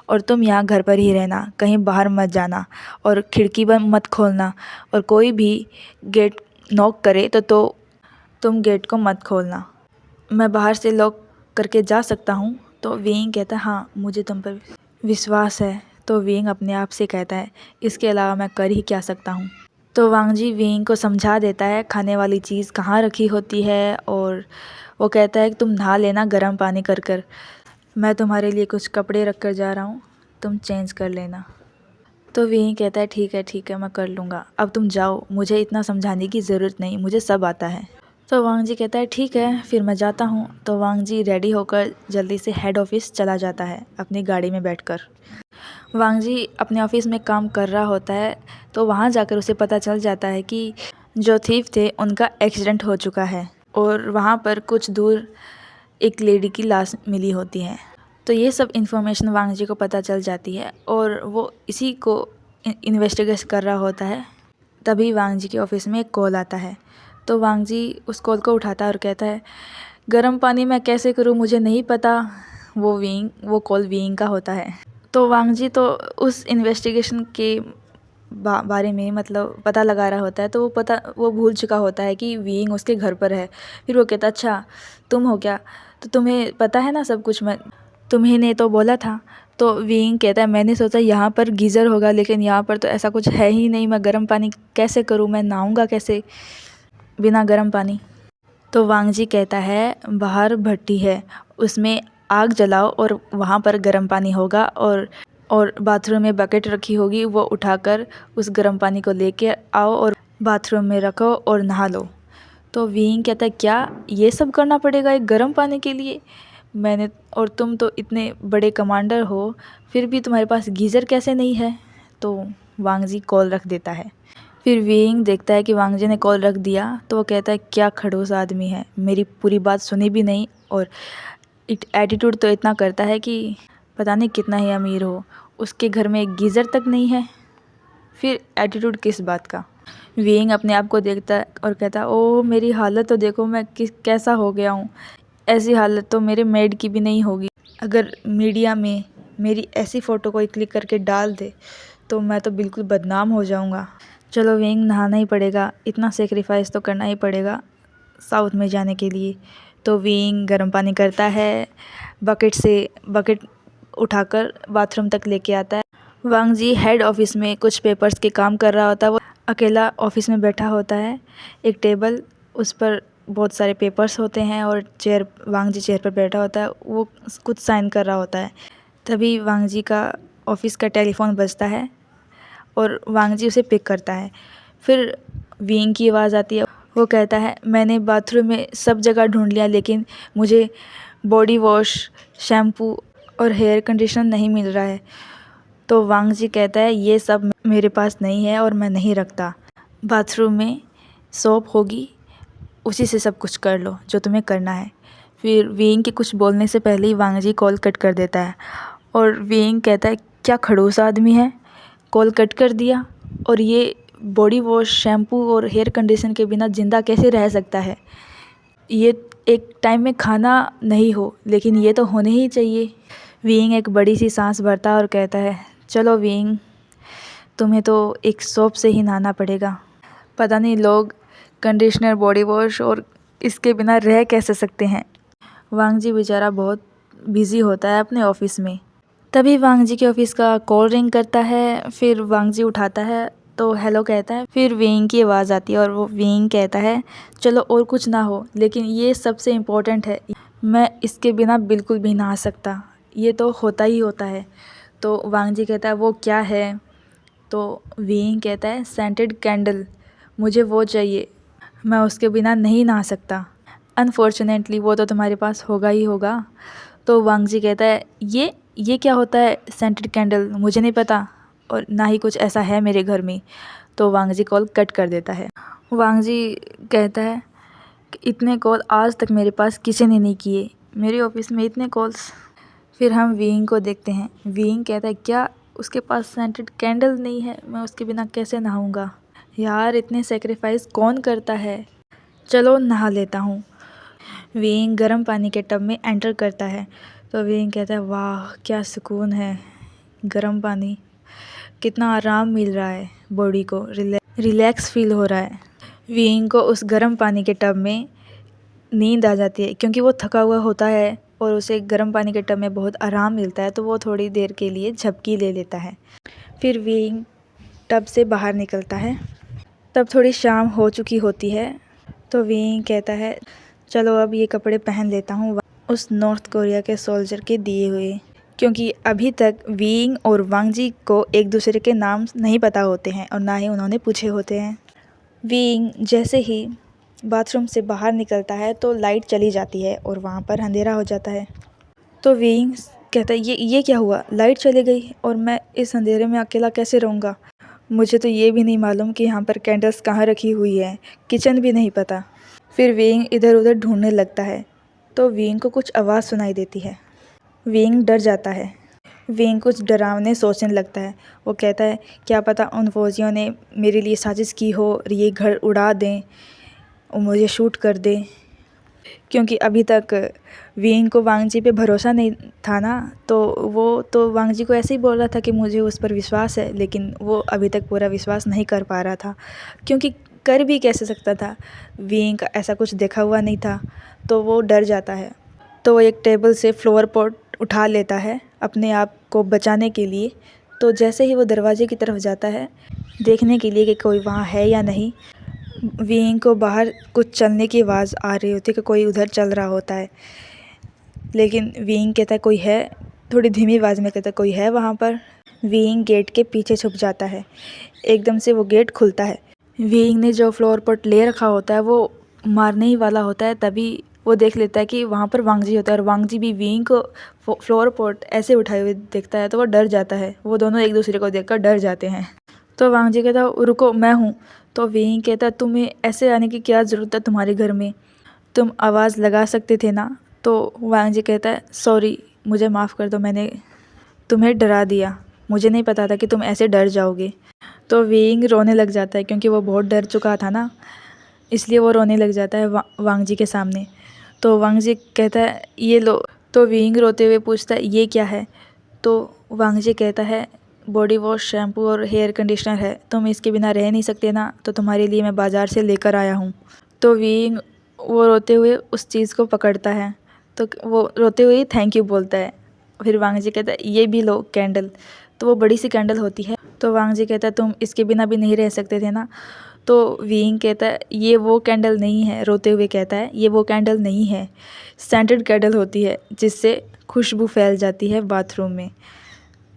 और तुम यहाँ घर पर ही रहना, कहीं बाहर मत जाना और खिड़की बंद मत खोलना। और कोई भी गेट नॉक करे तो तुम गेट को मत खोलना। मैं बाहर से लॉक करके जा सकता हूँ। तो विंग कहता है हाँ, मुझे तुम पर विश्वास है। तो विंग अपने आप से कहता है इसके अलावा मैं कर ही क्या सकता हूँ। तो वांग जी विंग को समझा देता है खाने वाली चीज़ कहाँ रखी होती है, और वो कहता है कि तुम नहा लेना गर्म पानी कर। मैं तुम्हारे लिए कुछ कपड़े रख कर जा रहा हूँ, तुम चेंज कर लेना। तो विंग कहता है ठीक है मैं कर लूँगा, अब तुम जाओ, मुझे इतना समझाने की ज़रूरत नहीं, मुझे सब आता है। तो वांग जी कहता है ठीक है, फिर मैं जाता हूँ। तो वांग जी रेडी होकर जल्दी से हेड ऑफ़िस चला जाता है अपनी गाड़ी में बैठकर। वांग जी अपने ऑफ़िस में काम कर रहा होता है, तो वहाँ जाकर उसे पता चल जाता है कि जो थीफ थे उनका एक्सीडेंट हो चुका है और वहाँ पर कुछ दूर एक लेडी की लाश मिली होती है। तो ये सब इन्फॉर्मेशन वांग जी को पता चल जाती है और वो इसी को इन्वेस्टिगेट कर रहा होता है। तभी वांग जी के ऑफ़िस में एक कॉल आता है। तो वांग जी उस कॉल को उठाता है और कहता है गर्म पानी मैं कैसे करूँ, मुझे नहीं पता। वो कॉल विंग का होता है। तो वांग जी तो उस इन्वेस्टिगेशन के बारे में मतलब पता लगा रहा होता है, तो वो भूल चुका होता है कि विंग उसके घर पर है। फिर वो कहता अच्छा तुम हो क्या, तो तुम्हें पता है ना सब कुछ, मैं तुम्हें ने तो बोला था। तो विंग कहता है मैंने सोचा यहाँ पर गीज़र होगा, लेकिन यहाँ पर तो ऐसा कुछ है ही नहीं। मैं गर्म पानी कैसे करूँ, मैं नहाऊँगा कैसे बिना गर्म पानी। तो वांग जी कहता है बाहर भट्टी है, उसमें आग जलाओ और वहाँ पर गर्म पानी होगा और बाथरूम में बकेट रखी होगी, वो उठाकर उस गर्म पानी को लेके आओ और बाथरूम में रखो और नहा लो। तो विंग कहता है क्या ये सब करना पड़ेगा एक गर्म पानी के लिए? और तुम तो इतने बड़े कमांडर हो, फिर भी तुम्हारे पास गीज़र कैसे नहीं है? तो वांग जी कॉल रख देता है। फिर विंग देखता है कि वांग जी ने कॉल रख दिया, तो वो कहता है क्या खड़ूस आदमी है, मेरी पूरी बात सुनी भी नहीं और एटीट्यूड तो इतना करता है कि पता नहीं कितना ही अमीर हो, उसके घर में एक गीज़र तक नहीं है, फिर एटीट्यूड किस बात का। विंग अपने आप को देखता है और कहता है ओह मेरी हालत तो देखो, मैं कैसा हो गया हूँ। ऐसी हालत तो मेरे मेड की भी नहीं होगी। अगर मीडिया में मेरी ऐसी फ़ोटो कोई क्लिक करके डाल दे तो मैं तो बिल्कुल बदनाम हो जाऊँगा। चलो विंग नहाना ही पड़ेगा, इतना सेक्रीफाइस तो करना ही पड़ेगा साउथ में जाने के लिए। तो विंग गर्म पानी करता है, बकेट उठाकर बाथरूम तक लेके आता है। वांग जी हेड ऑफ़िस में कुछ पेपर्स के काम कर रहा होता है। वो अकेला ऑफ़िस में बैठा होता है, एक टेबल, उस पर बहुत सारे पेपर्स होते हैं और वांग जी चेयर पर बैठा होता है, वो कुछ साइन कर रहा होता है। तभी वांग जी का ऑफ़िस का टेलीफ़ोन बजता है और वांग जी उसे पिक करता है। फिर विंग की आवाज़ आती है, वो कहता है मैंने बाथरूम में सब जगह ढूंढ लिया, लेकिन मुझे बॉडी वॉश, शैम्पू और हेयर कंडीशनर नहीं मिल रहा है। तो वांग जी कहता है ये सब मेरे पास नहीं है और मैं नहीं रखता। बाथरूम में सोप होगी, उसी से सब कुछ कर लो जो तुम्हें करना है। फिर विंग के कुछ बोलने से पहले ही वांग जी कॉल कट कर देता है और विंग कहता है क्या खड़ूस आदमी है, कॉल कट कर दिया, और ये बॉडी वॉश, शैम्पू और हेयर कंडीशन के बिना ज़िंदा कैसे रह सकता है? ये एक टाइम में खाना नहीं हो, लेकिन ये तो होने ही चाहिए। विंग एक बड़ी सी सांस भरता है और कहता है चलो विंग, तुम्हें तो एक सोप से ही नहाना पड़ेगा। पता नहीं लोग कंडीशनर, बॉडी वॉश और इसके बिना रह कैसे सकते हैं। वांग जी बेचारा बहुत बिज़ी होता है अपने ऑफ़िस में, तभी वांग जी के ऑफिस का कॉल रिंग करता है। फिर वांग जी उठाता है तो हेलो कहता है। फिर वेइंग की आवाज़ आती है और वो वेइंग कहता है चलो और कुछ ना हो लेकिन ये सबसे इम्पोर्टेंट है, मैं इसके बिना बिल्कुल भी ना आ सकता, ये तो होता ही होता है। तो वांग जी कहता है वो क्या है? तो वेइंग कहता है सेंटेड कैंडल, मुझे वो चाहिए, मैं उसके बिना नहीं नहा सकता। अनफॉर्चुनेटली वो तो तुम्हारे पास होगा ही होगा। तो वांग जी कहता है ये क्या होता है सेंटेड कैंडल, मुझे नहीं पता और ना ही कुछ ऐसा है मेरे घर में। तो वांग जी कॉल कट कर देता है। वांग जी कहता है कि इतने कॉल आज तक मेरे पास किसी ने नहीं किए, मेरे ऑफिस में इतने कॉल्स। फिर हम वीइंग को देखते हैं। वीइंग कहता है क्या उसके पास सेंटेड कैंडल नहीं है, मैं उसके बिना कैसे नहाऊंगा? यार इतने सेक्रीफाइस कौन करता है, चलो नहा लेता हूँ। वीइंग गर्म पानी के टब में एंटर करता है। तो वीइंग कहता है वाह क्या सुकून है, गर्म पानी, कितना आराम मिल रहा है, बॉडी को रिलैक्स फील हो रहा है। वीइंग को उस गर्म पानी के टब में नींद आ जाती है क्योंकि वो थका हुआ होता है और उसे गर्म पानी के टब में बहुत आराम मिलता है, तो वो थोड़ी देर के लिए झपकी ले लेता है। फिर वीइंग टब से बाहर निकलता है। तब थोड़ी शाम हो चुकी होती है। तो वीइंग कहता है चलो अब ये कपड़े पहन लेता हूँ उस नॉर्थ कोरिया के सोल्जर के दिए हुए, क्योंकि अभी तक वीइंग और वांग जी को एक दूसरे के नाम नहीं पता होते हैं और ना ही उन्होंने पूछे होते हैं। वीइंग जैसे ही बाथरूम से बाहर निकलता है तो लाइट चली जाती है और वहाँ पर अंधेरा हो जाता है। तो वीइंग कहता है ये क्या हुआ, लाइट चली गई और मैं इस अंधेरे में अकेला कैसे रहूँगा? मुझे तो ये भी नहीं मालूम कि यहाँ पर कैंडल्स कहाँ रखी हुई है, किचन भी नहीं पता। फिर वीइंग इधर उधर ढूंढने लगता है तो वीइंग को कुछ आवाज़ सुनाई देती है। वीइंग डर जाता है। वीइंग कुछ डरावने सोचने लगता है। वो कहता है क्या पता उन फौजियों ने मेरे लिए साजिश की हो और ये घर उड़ा दें और मुझे शूट कर दें, क्योंकि अभी तक वीइंग को वांग जी पे भरोसा नहीं था ना, तो वो तो वांग जी को ऐसे ही बोल रहा था कि मुझे उस पर विश्वास है, लेकिन वो अभी तक पूरा विश्वास नहीं कर पा रहा था, क्योंकि कर भी कैसे सकता था, वीइंग का ऐसा कुछ देखा हुआ नहीं था। तो वो डर जाता है। तो वो एक टेबल से फ्लावर पॉट उठा लेता है अपने आप को बचाने के लिए। तो जैसे ही वो दरवाजे की तरफ जाता है देखने के लिए कि कोई वहाँ है या नहीं, वीइंग को बाहर कुछ चलने की आवाज़ आ रही होती है कि कोई उधर चल रहा होता है, लेकिन वीइंग कहता है कोई है, थोड़ी धीमी आवाज़ में कहता है कोई है वहाँ पर। वीइंग गेट के पीछे छुप जाता है। एकदम से वो गेट खुलता है। वीइंग ने जो फ्लावर पॉट ले रखा होता है वो मारने ही वाला होता है, तभी वो देख लेता है कि वहाँ पर वांग जी होता है और वांग जी भी वीइंग को फ्लावर पॉट ऐसे उठाए हुए देखता है तो वो डर जाता है। वो दोनों एक दूसरे को देखकर डर जाते हैं। तो वांग जी कहता है रुको मैं हूँ। तो वीइंग कहता है तुम्हें ऐसे आने की क्या ज़रूरत है, तुम्हारे घर में तुम आवाज़ लगा सकते थे ना। तो वांग जी कहता है सॉरी मुझे माफ़ कर दो, मैंने तुम्हें डरा दिया, मुझे नहीं पता था कि तुम ऐसे डर जाओगे। तो वीइंग रोने लग जाता है क्योंकि वो बहुत डर चुका था ना, इसलिए वो रोने लग जाता है वांग जी के सामने। तो वांग जी कहता है ये लो। तो वीइंग रोते हुए पूछता है ये क्या है? तो वांग जी कहता है बॉडी वॉश, शैम्पू और हेयर कंडीशनर है, तुम इसके बिना रह नहीं सकते ना, तो तुम्हारे लिए मैं बाज़ार से लेकर आया हूँ। तो वीइंग वो रोते हुए उस चीज़ को पकड़ता है, तो वो रोते हुए ही थैंक यू बोलता है। फिर वांग जी कहता है ये भी लो कैंडल। तो वो बड़ी सी कैंडल होती है। तो वांग जी कहता है तुम इसके बिना भी नहीं रह सकते थे ना। तो वीइंग कहता है ये वो कैंडल नहीं है, रोते हुए कहता है ये वो कैंडल नहीं है, सेंटेड कैंडल होती है जिससे खुशबू फैल जाती है बाथरूम में।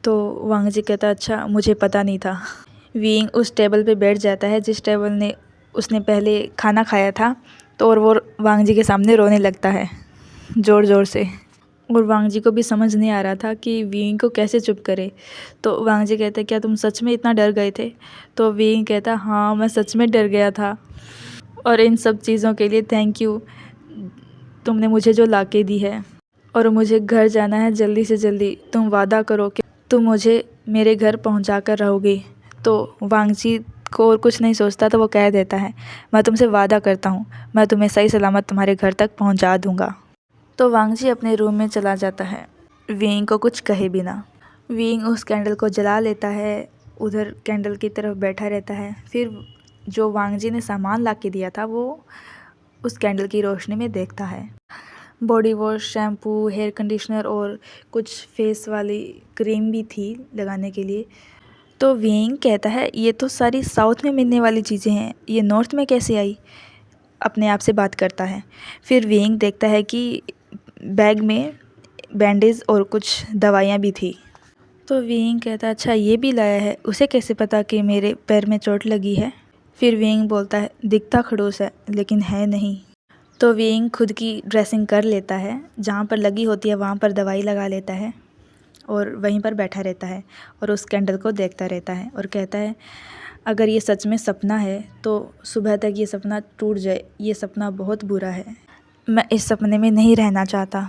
तो वांग जी कहता है अच्छा मुझे पता नहीं था। वीइंग उस टेबल पे बैठ जाता है जिस टेबल ने उसने पहले खाना खाया था। तो और वो वांग जी के सामने रोने लगता है ज़ोर ज़ोर से। और वांग जी को भी समझ नहीं आ रहा था कि वीइंग को कैसे चुप करे। तो वांग जी कहते क्या तुम सच में इतना डर गए थे? तो वीइंग कहता हाँ मैं सच में डर गया था, और इन सब चीज़ों के लिए थैंक यू, तुमने मुझे जो ला के दी है। और मुझे घर जाना है जल्दी से जल्दी, तुम वादा करो कि तुम मुझे मेरे घर पहुंचा कर रहोगे। तो वांग जी को और कुछ नहीं सोचता तो वो कह देता है मैं तुमसे वादा करता हूँ, मैं तुम्हें सही सलामत तुम्हारे घर तक पहुंचा दूँगा। तो वांग जी अपने रूम में चला जाता है वीइंग को कुछ कहे बिना। वीइंग उस कैंडल को जला लेता है, उधर कैंडल की तरफ बैठा रहता है। फिर जो वांग जी ने सामान ला के दिया था वो उस कैंडल की रोशनी में देखता है। Body wash, shampoo, hair conditioner और कुछ फेस वाली क्रीम भी थी लगाने के लिए। तो विंग कहता है ये तो सारी साउथ में मिलने वाली चीज़ें हैं, ये नॉर्थ में कैसे आई? अपने आप से बात करता है। फिर विंग देखता है कि बैग में बैंडेज और कुछ दवाइयाँ भी थी। तो विंग कहता है अच्छा ये भी लाया है, उसे कैसे पता कि मेरे पैर में चोट लगी है? फिर विंग बोलता है दिखता खड़ूस है लेकिन है नहीं। तो विंग खुद की ड्रेसिंग कर लेता है, जहाँ पर लगी होती है वहाँ पर दवाई लगा लेता है और वहीं पर बैठा रहता है और उस कैंडल को देखता रहता है और कहता है अगर ये सच में सपना है तो सुबह तक ये सपना टूट जाए, ये सपना बहुत बुरा है, मैं इस सपने में नहीं रहना चाहता।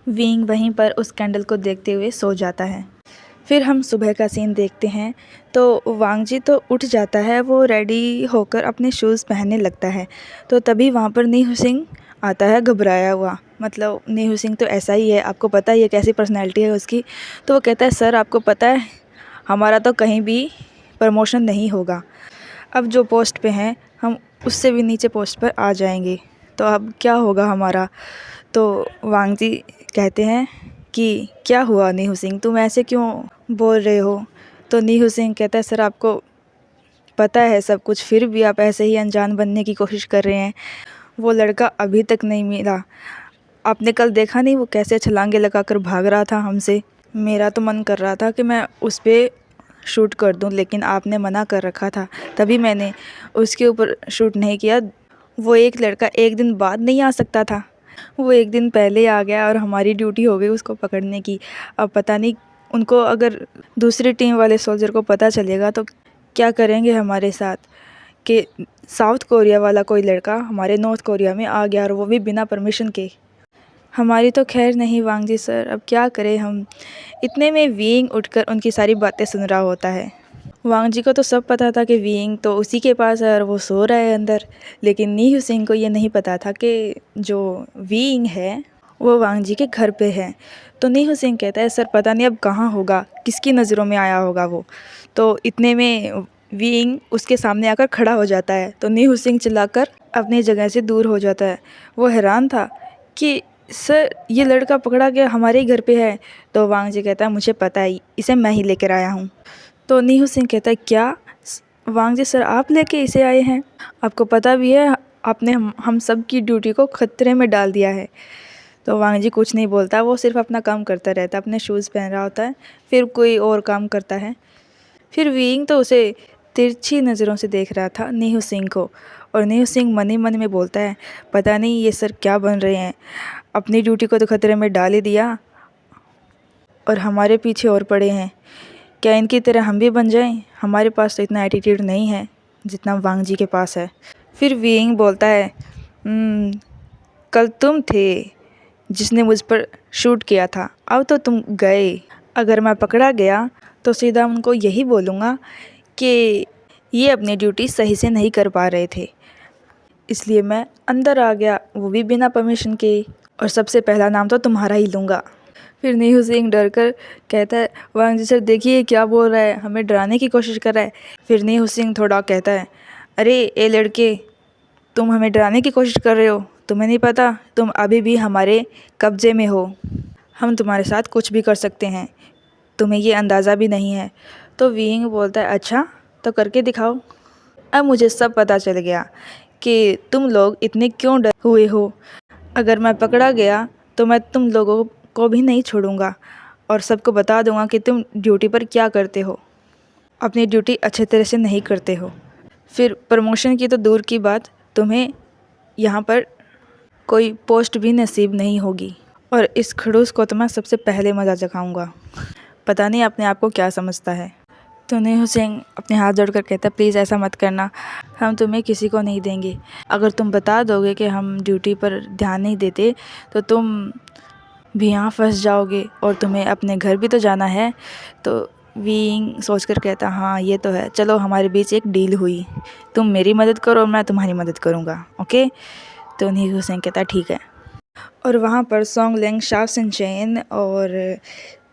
विंग वहीं पर उस कैंडल को देखते हुए सो जाता है। फिर हम सुबह का सीन देखते हैं तो वांगजी तो उठ जाता है, वो रेडी होकर अपने शूज़ पहनने लगता है। तो तभी वहाँ पर नीहू सिंह आता है घबराया हुआ। मतलब नीहू सिंह तो ऐसा ही है, आपको पता ही है कैसी पर्सनैलिटी है उसकी। तो वो कहता है सर आपको पता है हमारा तो कहीं भी प्रमोशन नहीं होगा, अब जो पोस्ट पे हैं हम उससे भी नीचे पोस्ट पर आ जाएंगे, तो अब क्या होगा हमारा? तो वांगजी कहते हैं कि क्या हुआ नीहू सिंह, तुम ऐसे क्यों बोल रहे हो? तो नीहू सिंह कहता है सर आपको पता है सब कुछ, फिर भी आप ऐसे ही अनजान बनने की कोशिश कर रहे हैं। वो लड़का अभी तक नहीं मिला, आपने कल देखा नहीं वो कैसे छलांगे लगाकर भाग रहा था हमसे? मेरा तो मन कर रहा था कि मैं उस पर शूट कर दूं, लेकिन आपने मना कर रखा था, तभी मैंने उसके ऊपर शूट नहीं किया। वो एक लड़का एक दिन बाद नहीं आ सकता था, वो एक दिन पहले आ गया और हमारी ड्यूटी हो गई उसको पकड़ने की। अब पता नहीं उनको अगर दूसरी टीम वाले सोल्जर को पता चलेगा तो क्या करेंगे हमारे साथ, कि साउथ कोरिया वाला कोई लड़का हमारे नॉर्थ कोरिया में आ गया और वो भी बिना परमिशन के। हमारी तो खैर नहीं वांगजी सर, अब क्या करें हम? इतने में विंग उठकर उनकी सारी बातें सुन रहा होता है। वांगजी को तो सब पता था कि विंग तो उसी के पास है और वो सो रहा है अंदर, लेकिन नीहू सिंह को ये नहीं पता था कि जो विंग है वो वांगजी के घर पे है। तो नीहू सिंह कहता है सर पता नहीं अब कहाँ होगा, किसकी नज़रों में आया होगा वो। तो इतने में विंग उसके सामने आकर खड़ा हो जाता है, तो नीहू सिंह चिल्लाकर अपनी जगह से दूर हो जाता है। वो हैरान था कि सर ये लड़का पकड़ा गया हमारे ही घर पे है। तो वांगजी कहता है मुझे पता है, इसे मैं ही लेकर आया हूँ। तो नीहू सिंह कहता है क्या वांगजी सर आप लेके इसे आए हैं? आपको पता भी है आपने हम सब की ड्यूटी को खतरे में डाल दिया है। तो वांगजी कुछ नहीं बोलता, वो सिर्फ अपना काम करता रहता है, अपने शूज़ पहन रहा होता है, फिर कोई और काम करता है। फिर विंग तो उसे तिरछी नज़रों से देख रहा था नीहू सिंह को, और नीहू सिंह मन ही मन में बोलता है पता नहीं ये सर क्या बन रहे हैं, अपनी ड्यूटी को तो खतरे में डाल ही दिया और हमारे पीछे और पड़े हैं। क्या इनकी तरह हम भी बन जाएं? हमारे पास तो इतना एटीट्यूड नहीं है जितना वांगजी के पास है। फिर विंग बोलता है कल तुम थे जिसने मुझ पर शूट किया था, अब तो तुम गए। अगर मैं पकड़ा गया तो सीधा उनको यही बोलूँगा कि ये अपनी ड्यूटी सही से नहीं कर पा रहे थे, इसलिए मैं अंदर आ गया, वो भी बिना परमिशन के, और सबसे पहला नाम तो तुम्हारा ही लूँगा। फिर नीहू सिंह डर कर कहता है वांगजी सर देखिए क्या बोल रहा है, हमें डराने की कोशिश कर रहा है। फिर नीहू सिंह थोड़ा कहता है अरे ए लड़के, तुम हमें डराने की कोशिश कर रहे हो, तुम्हें नहीं पता तुम अभी भी हमारे कब्ज़े में हो, हम तुम्हारे साथ कुछ भी कर सकते हैं, तुम्हें ये अंदाज़ा भी नहीं है। तो विंग बोलता है अच्छा तो करके दिखाओ। अब मुझे सब पता चल गया कि तुम लोग इतने क्यों डरे हुए हो। अगर मैं पकड़ा गया तो मैं तुम लोगों को भी नहीं छोड़ूंगा और सबको बता दूंगा कि तुम ड्यूटी पर क्या करते हो, अपनी ड्यूटी अच्छे तरह से नहीं करते हो। फिर प्रमोशन की तो दूर की बात, तुम्हें यहाँ पर कोई पोस्ट भी नसीब नहीं होगी, और इस खड़ूस को तो मैं सबसे पहले मज़ा चखाऊंगा। पता नहीं अपने आप को क्या समझता है। तो नीहू सिंह अपने हाथ जोड़कर कहता है प्लीज़ ऐसा मत करना, हम तुम्हें किसी को नहीं देंगे। अगर तुम बता दोगे कि हम ड्यूटी पर ध्यान नहीं देते तो तुम भी यहाँ फंस जाओगे और तुम्हें अपने घर भी तो जाना है। तो विंग सोचकर कहता हाँ ये तो है, चलो हमारे बीच एक डील हुई, तुम मेरी मदद करो मैं तुम्हारी मदद करूँगा, ओके। तो नीहू सिंह कहता ठीक है। और वहाँ पर सोंग लेंग, शाओ सिनचेन और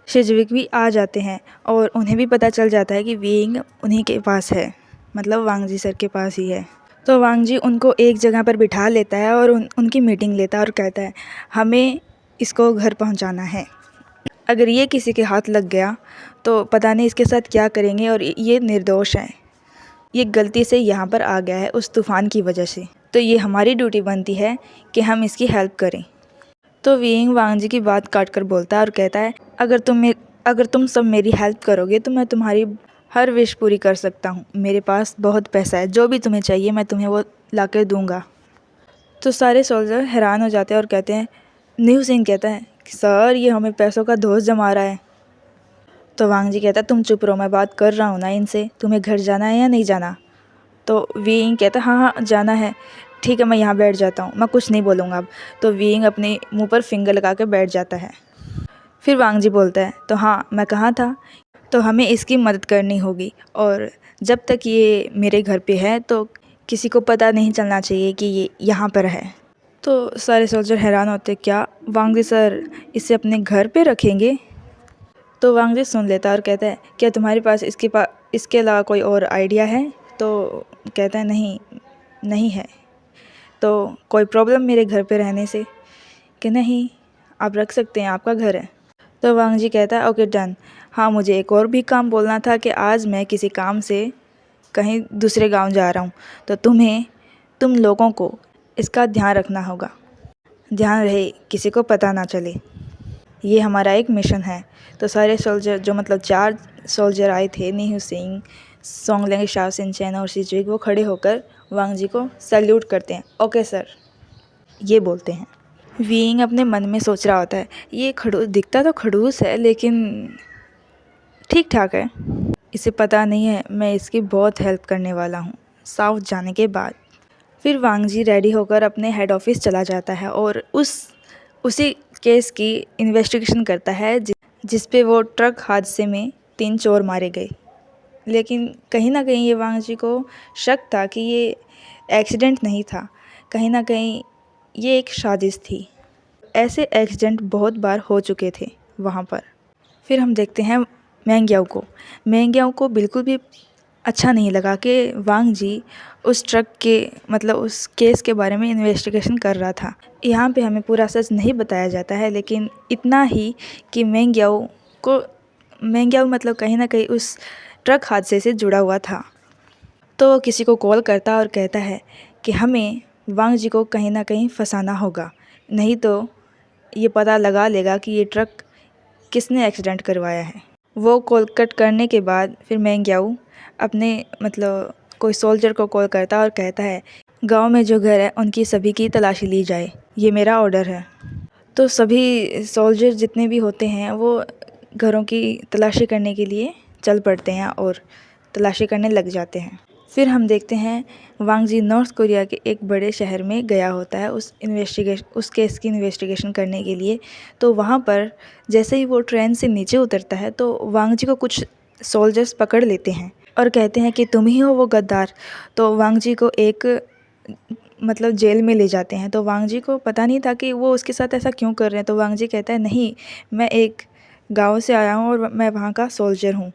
शिजविक भी आ जाते हैं और उन्हें भी पता चल जाता है कि विंग उन्हीं के पास है, मतलब वांगजी सर के पास ही है। तो वांग जी उनको एक जगह पर बिठा लेता है और उनकी मीटिंग लेता है और कहता है हमें इसको घर पहुंचाना है। अगर ये किसी के हाथ लग गया तो पता नहीं इसके साथ क्या करेंगे, और ये निर्दोष है, ये गलती से यहाँ पर आ गया है उस तूफ़ान की वजह से, तो ये हमारी ड्यूटी बनती है कि हम इसकी हेल्प करें। तो वीइंग वांग जी की बात काट कर बोलता है और कहता है अगर तुम सब मेरी हेल्प करोगे तो मैं तुम्हारी हर विश पूरी कर सकता हूँ। मेरे पास बहुत पैसा है, जो भी तुम्हें चाहिए मैं तुम्हें वो ला कर दूँगा। तो सारे सोल्जर हैरान हो जाते हैं और कहते हैं, न्यू सिंह कहता है कि सर ये हमें पैसों का धोस जमा रहा है। तो वांग जी कहता है तुम चुप रहो, मैं बात कर रहा हूँ ना इनसे, तुम्हें घर जाना है या नहीं जाना। तो वीइंग कहता है हाँ हाँ जाना है, ठीक है मैं यहाँ बैठ जाता हूँ, मैं कुछ नहीं बोलूँगा अब। तो वीइंग अपने मुंह पर फिंगर लगा के बैठ जाता है। फिर वांग जी बोलता है तो हाँ मैं कहा था, तो हमें इसकी मदद करनी होगी, और जब तक ये मेरे घर पे है तो किसी को पता नहीं चलना चाहिए कि ये यहाँ पर है। तो सारे सोल्जर हैरान होते, क्या वांग जी सर इसे अपने घर पे रखेंगे। तो वांग जी सुन लेता और कहता है क्या तुम्हारे पास इसके अलावा कोई और आइडिया है। तो कहता है नहीं है। तो कोई प्रॉब्लम मेरे घर पे रहने से। कि नहीं, आप रख सकते हैं, आपका घर है। तो वांग जी कहता है ओके डन। हाँ मुझे एक और भी काम बोलना था कि आज मैं किसी काम से कहीं दूसरे गांव जा रहा हूँ, तो तुम लोगों को इसका ध्यान रखना होगा। ध्यान रहे किसी को पता ना चले, ये हमारा एक मिशन है। तो सारे सोल्जर जो मतलब 4 सोल्जर आए थे, नीहू सिंह, सोंगलेंग, शाओ सिंचेन और सिजुइक, वो खड़े होकर वांग जी को सैल्यूट करते हैं। ओके सर ये बोलते हैं। वीइंग अपने मन में सोच रहा होता है ये खड़ूस दिखता तो खड़ूस है लेकिन ठीक ठाक है, इसे पता नहीं है मैं इसकी बहुत हेल्प करने वाला हूँ साउथ जाने के बाद। फिर वांग जी रेडी होकर अपने हेड ऑफिस चला जाता है और उसी केस की इन्वेस्टिगेशन करता है जिस पे वो ट्रक हादसे में 3 चोर मारे गए। लेकिन कहीं ना कहीं ये वांग जी को शक था कि ये एक्सीडेंट नहीं था, कहीं ना कहीं ये एक साजिश थी। ऐसे एक्सीडेंट बहुत बार हो चुके थे वहाँ पर। फिर हम देखते हैं मैंग्याओ को बिल्कुल भी अच्छा नहीं लगा कि वांग जी उस ट्रक के मतलब उस केस के बारे में इन्वेस्टिगेशन कर रहा था। यहाँ पे हमें पूरा सच नहीं बताया जाता है, लेकिन इतना ही कि मैंग्याओ मतलब कहीं ना कहीं उस ट्रक हादसे से जुड़ा हुआ था। तो वो किसी को कॉल करता और कहता है कि हमें वांग जी को कहीं ना कहीं फंसाना होगा, नहीं तो ये पता लगा लेगा कि ये ट्रक किसने एक्सीडेंट करवाया है। वो कॉल कट करने के बाद फिर मैंग्याओ अपने मतलब कोई सोल्जर को कॉल करता और कहता है गांव में जो घर है उनकी सभी की तलाशी ली जाए, ये मेरा ऑर्डर है। तो सभी सोल्जर जितने भी होते हैं वो घरों की तलाशी करने के लिए चल पड़ते हैं और तलाशी करने लग जाते हैं। फिर हम देखते हैं वांग जी नॉर्थ कोरिया के एक बड़े शहर में गया होता है उस केस की इन्वेस्टिगेशन करने के लिए। तो वहाँ पर जैसे ही वो ट्रेन से नीचे उतरता है तो वांग जी को कुछ सोल्जर्स पकड़ लेते हैं और कहते हैं कि तुम ही हो वो गद्दार। तो वांग जी को एक मतलब जेल में ले जाते हैं। तो वांग जी को पता नहीं था कि वो उसके साथ ऐसा क्यों कर रहे हैं। तो वांग जी कहता है नहीं, मैं एक गाँव से आया हूँ और मैं वहाँ का सोल्जर हूँ,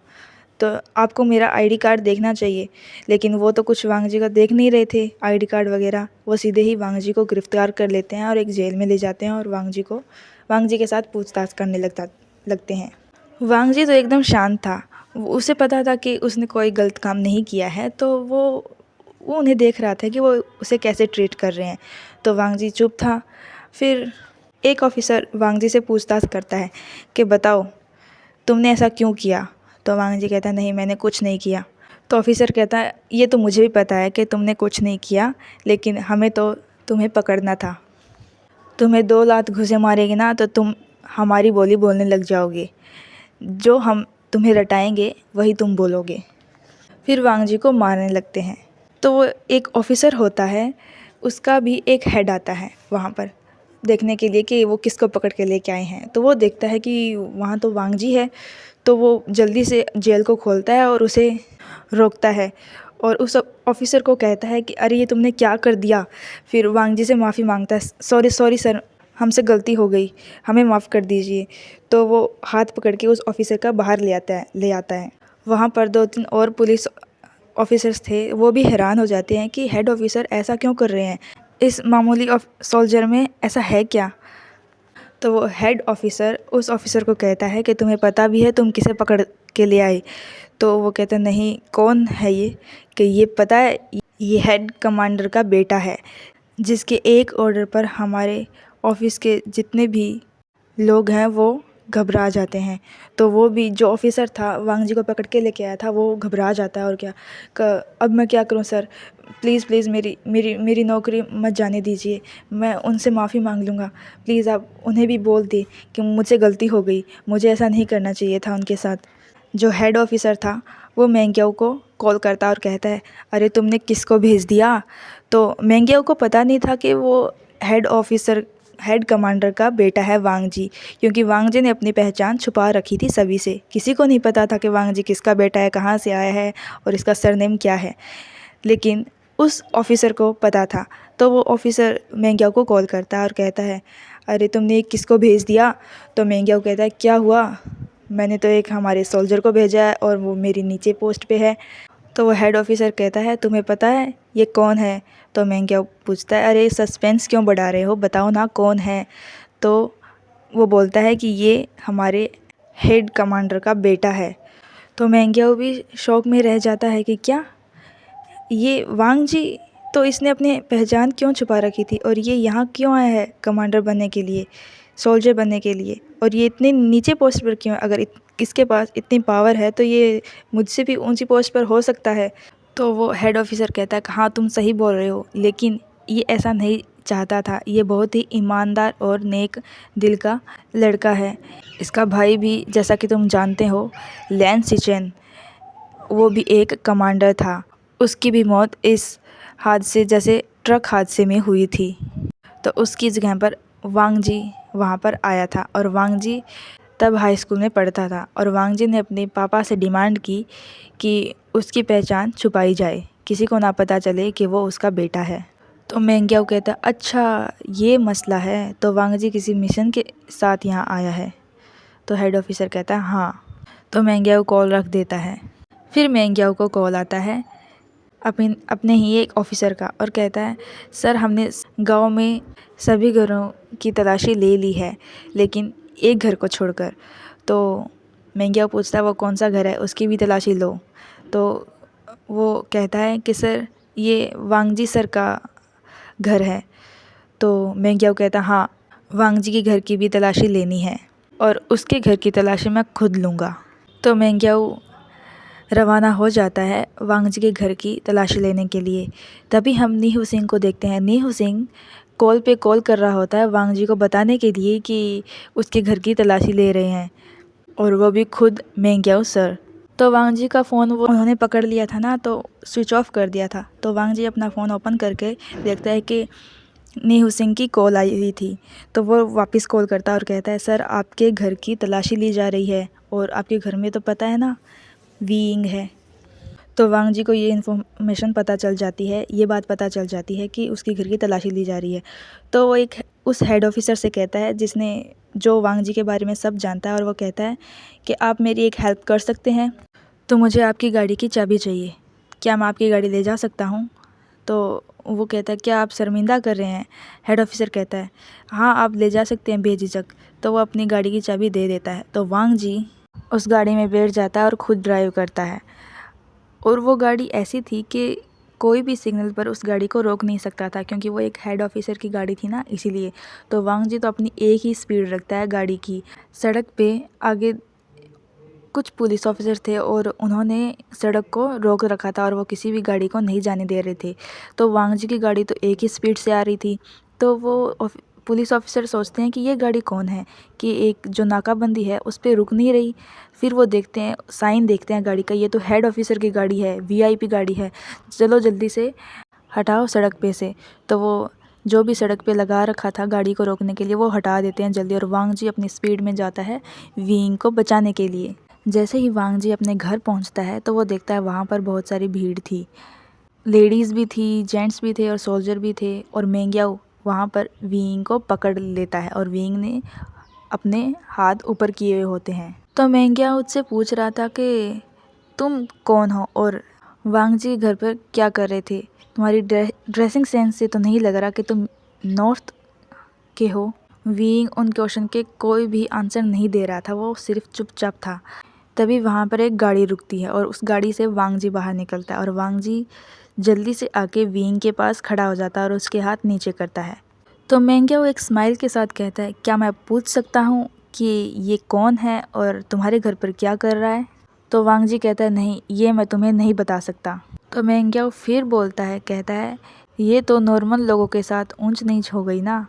तो आपको मेरा आईडी कार्ड देखना चाहिए। लेकिन वो तो कुछ वांग जी का देख नहीं रहे थे आईडी कार्ड वगैरह। वो सीधे ही वांग जी को गिरफ्तार कर लेते हैं और एक जेल में ले जाते हैं और वांग जी के साथ पूछताछ करने लगते हैं। वांग जी तो एकदम शांत था, उसे पता था कि उसने कोई गलत काम नहीं किया है, तो वो उन्हें देख रहा था कि वो उसे कैसे ट्रीट कर रहे हैं। तो वांग जी चुप था। फिर एक ऑफिसर वांग जी से पूछताछ करता है कि बताओ तुमने ऐसा क्यों किया। तो वांग जी कहता है नहीं मैंने कुछ नहीं किया। तो ऑफिसर कहता है ये तो मुझे भी पता है कि तुमने कुछ नहीं किया, लेकिन हमें तो तुम्हें पकड़ना था। तुम्हें 2 लात घुसे मारेंगे ना तो तुम हमारी बोली बोलने लग जाओगे, जो हम तुम्हें रटाएंगे वही तुम बोलोगे। फिर वांग जी को मारने लगते हैं। तो वो एक ऑफिसर होता है, उसका भी एक हेड आता है वहाँ पर देखने के लिए कि वो किसको पकड़ के लेके आए हैं। तो वो देखता है कि वहाँ तो वांग जी है, तो वो जल्दी से जेल को खोलता है और उसे रोकता है और उस ऑफिसर को कहता है कि अरे ये तुमने क्या कर दिया। फिर वांग जी से माफ़ी मांगता है, सॉरी सर, हमसे गलती हो गई, हमें माफ़ कर दीजिए। तो वो हाथ पकड़ के उस ऑफिसर का बाहर ले आता है। वहाँ पर 2-3 और पुलिस ऑफिसर्स थे वो भी हैरान हो जाते हैं कि हेड ऑफिसर ऐसा क्यों कर रहे हैं, इस मामूली सोल्जर में ऐसा है क्या। तो वो हेड ऑफिसर उस ऑफिसर को कहता है कि तुम्हें पता भी है तुम किसे पकड़ के ले आए। तो वो कहता है नहीं, कौन है ये, कि ये पता है, ये हेड कमांडर का बेटा है, जिसके एक ऑर्डर पर हमारे ऑफिस के जितने भी लोग हैं वो घबरा जाते हैं। तो वो भी जो ऑफिसर था वांग जी को पकड़ के लेके आया था वो घबरा जाता है और क्या अब मैं क्या करूं सर, प्लीज़ प्लीज़ मेरी मेरी मेरी नौकरी मत जाने दीजिए, मैं उनसे माफ़ी मांग लूँगा, प्लीज़ आप उन्हें भी बोल दें कि मुझसे गलती हो गई, मुझे ऐसा नहीं करना चाहिए था उनके साथ। जो हेड ऑफिसर था वो मेंग्याओ को कॉल करता और कहता है अरे तुमने किसको भेज दिया। तो मेंग्याओ को पता नहीं था कि वो हेड कमांडर का बेटा है वांग जी, क्योंकि वांग जी ने अपनी पहचान छुपा रखी थी सभी से, किसी को नहीं पता था कि वांग जी किसका बेटा है, कहाँ से आया है और इसका सरनेम क्या है। लेकिन उस ऑफिसर को पता था। तो वो ऑफिसर मेंग्याओ को कॉल करता है और कहता है अरे तुमने किसको भेज दिया। तो मेंग्याओ कहता है क्या हुआ, मैंने तो एक हमारे सोल्जर को भेजा है और वो मेरी नीचे पोस्ट पे है। तो वो हेड ऑफिसर कहता है तुम्हें पता है ये कौन है। तो मेंग्याओ पूछता है अरे सस्पेंस क्यों बढ़ा रहे हो, बताओ ना कौन है। तो वो बोलता है कि ये हमारे हेड कमांडर का बेटा है। तो मेंग्याओ भी शौक में रह जाता है कि क्या, ये वांग जी, तो इसने अपनी पहचान क्यों छुपा रखी थी और ये यहाँ क्यों आया है कमांडर बनने के लिए, सोल्जर बनने के लिए, और ये इतनी नीचे पोस्ट पर क्यों, अगर इसके पास इतनी पावर है तो ये मुझसे भी ऊंची पोस्ट पर हो सकता है। तो वो हेड ऑफिसर कहता है कि हाँ तुम सही बोल रहे हो, लेकिन ये ऐसा नहीं चाहता था, ये बहुत ही ईमानदार और नेक दिल का लड़का है। इसका भाई भी जैसा कि तुम जानते हो लैन सिचेन, वो भी एक कमांडर था, उसकी भी मौत इस हादसे जैसे ट्रक हादसे में हुई थी। तो उसकी जगह पर वांग जी वहाँ पर आया था और वांग जी तब हाई स्कूल में पढ़ता था और वांग जी ने अपने पापा से डिमांड की कि उसकी पहचान छुपाई जाए, किसी को ना पता चले कि वो उसका बेटा है। तो मेंग्याओ कहता अच्छा ये मसला है, तो वांग जी किसी मिशन के साथ यहाँ आया है। तो हेड ऑफिसर कहता है हाँ। तो मेंग्याओ कॉल रख देता है। फिर मेंग्याओ को कॉल आता है अपने ही एक ऑफिसर का और कहता है सर हमने गांव में सभी घरों की तलाशी ले ली है, लेकिन एक घर को छोड़कर। तो मेंग्याओ पूछता है वो कौन सा घर है, उसकी भी तलाशी लो। तो वो कहता है कि सर ये वांगजी सर का घर है। तो मेंग्याओ कहता हाँ, वांगजी के घर की भी तलाशी लेनी है और उसके घर की तलाशी मैं खुद लूँगा। तो मेंग्याओ रवाना हो जाता है वांग जी के घर की तलाशी लेने के लिए। तभी हम नीहू सिंह को देखते हैं। नीहू सिंह कॉल पे कॉल कर रहा होता है वांग जी को बताने के लिए कि उसके घर की तलाशी ले रहे हैं, और वो भी खुद मेंग्याओ सर। तो वांग जी का फ़ोन वो उन्होंने पकड़ लिया था ना, तो स्विच ऑफ कर दिया था। तो वांग जी अपना फ़ोन ओपन करके देखता है कि नीहू सिंह की कॉल आई हुई थी। तो वो वापस कॉल करता है और कहता है सर आपके घर की तलाशी ली जा रही है और आपके घर में तो पता है ना विंग है। तो वांग जी को ये इन्फॉर्मेशन पता चल जाती है, ये बात पता चल जाती है कि उसके घर की तलाशी ली जा रही है। तो वो एक उस हेड ऑफिसर से कहता है जो वांग जी के बारे में सब जानता है, और वो कहता है कि आप मेरी एक हेल्प कर सकते हैं। तो मुझे आपकी गाड़ी की चाबी चाहिए, क्या मैं आपकी गाड़ी ले जा सकता हूँ। तो वो कहता है क्या आप शर्मिंदा कर रहे हैं। हेड ऑफिसर कहता है हाँ आप ले जा सकते हैं बेझिझक। तो वो अपनी गाड़ी की चाबी दे देता है। तो वांग जी उस गाड़ी में बैठ जाता है और ख़ुद ड्राइव करता है। और वो गाड़ी ऐसी थी कि कोई भी सिग्नल पर उस गाड़ी को रोक नहीं सकता था, क्योंकि वो एक हेड ऑफिसर की गाड़ी थी ना, इसीलिए। तो वांग जी तो अपनी एक ही स्पीड रखता है गाड़ी की। सड़क पे आगे कुछ पुलिस ऑफिसर थे और उन्होंने सड़क को रोक रखा था और वो किसी भी गाड़ी को नहीं जाने दे रहे थे। तो वांग जी की गाड़ी तो एक ही स्पीड से आ रही थी। तो वो पुलिस ऑफिसर सोचते हैं कि ये गाड़ी कौन है, कि एक जो नाकाबंदी है उस पर रुक नहीं रही। फिर वो देखते हैं, साइन देखते हैं गाड़ी का, ये तो हेड ऑफिसर की गाड़ी है, वीआईपी गाड़ी है, चलो जल्दी से हटाओ सड़क पे से। तो वो जो भी सड़क पे लगा रखा था गाड़ी को रोकने के लिए वो हटा देते हैं जल्दी, और वांग जी अपनी स्पीड में जाता है विंग को बचाने के लिए। जैसे ही वांग जी अपने घर पहुंचता है तो वो देखता है वहाँ पर बहुत सारी भीड़ थी, लेडीज़ भी थी, जेंट्स भी थे और सोल्जर भी थे। और मेंग्याओ वहाँ पर विंग को पकड़ लेता है और विंग ने अपने हाथ ऊपर किए हुए होते हैं। तो मेंग्याओ उससे पूछ रहा था कि तुम कौन हो और वांग जी घर पर क्या कर रहे थे? तुम्हारी ड्रेसिंग सेंस से तो नहीं लग रहा कि तुम नॉर्थ के हो। वीइंग उन क्वेश्चन के कोई भी आंसर नहीं दे रहा था, वो सिर्फ चुपचाप था। तभी वहाँ पर एक गाड़ी रुकती है और उस गाड़ी से वांग जी बाहर निकलता है और वांग जी जल्दी से आके वीइंग के पास खड़ा हो जाता है और उसके हाथ नीचे करता है। तो मेंग्या वो एक स्माइल के साथ कहता है, क्या मैं पूछ सकता हूँ कि ये कौन है और तुम्हारे घर पर क्या कर रहा है? तो वांग जी कहता है, नहीं, ये मैं तुम्हें नहीं बता सकता। तो मेंग्या फिर बोलता है, कहता है, ये तो नॉर्मल लोगों के साथ ऊंच नीच हो गई ना।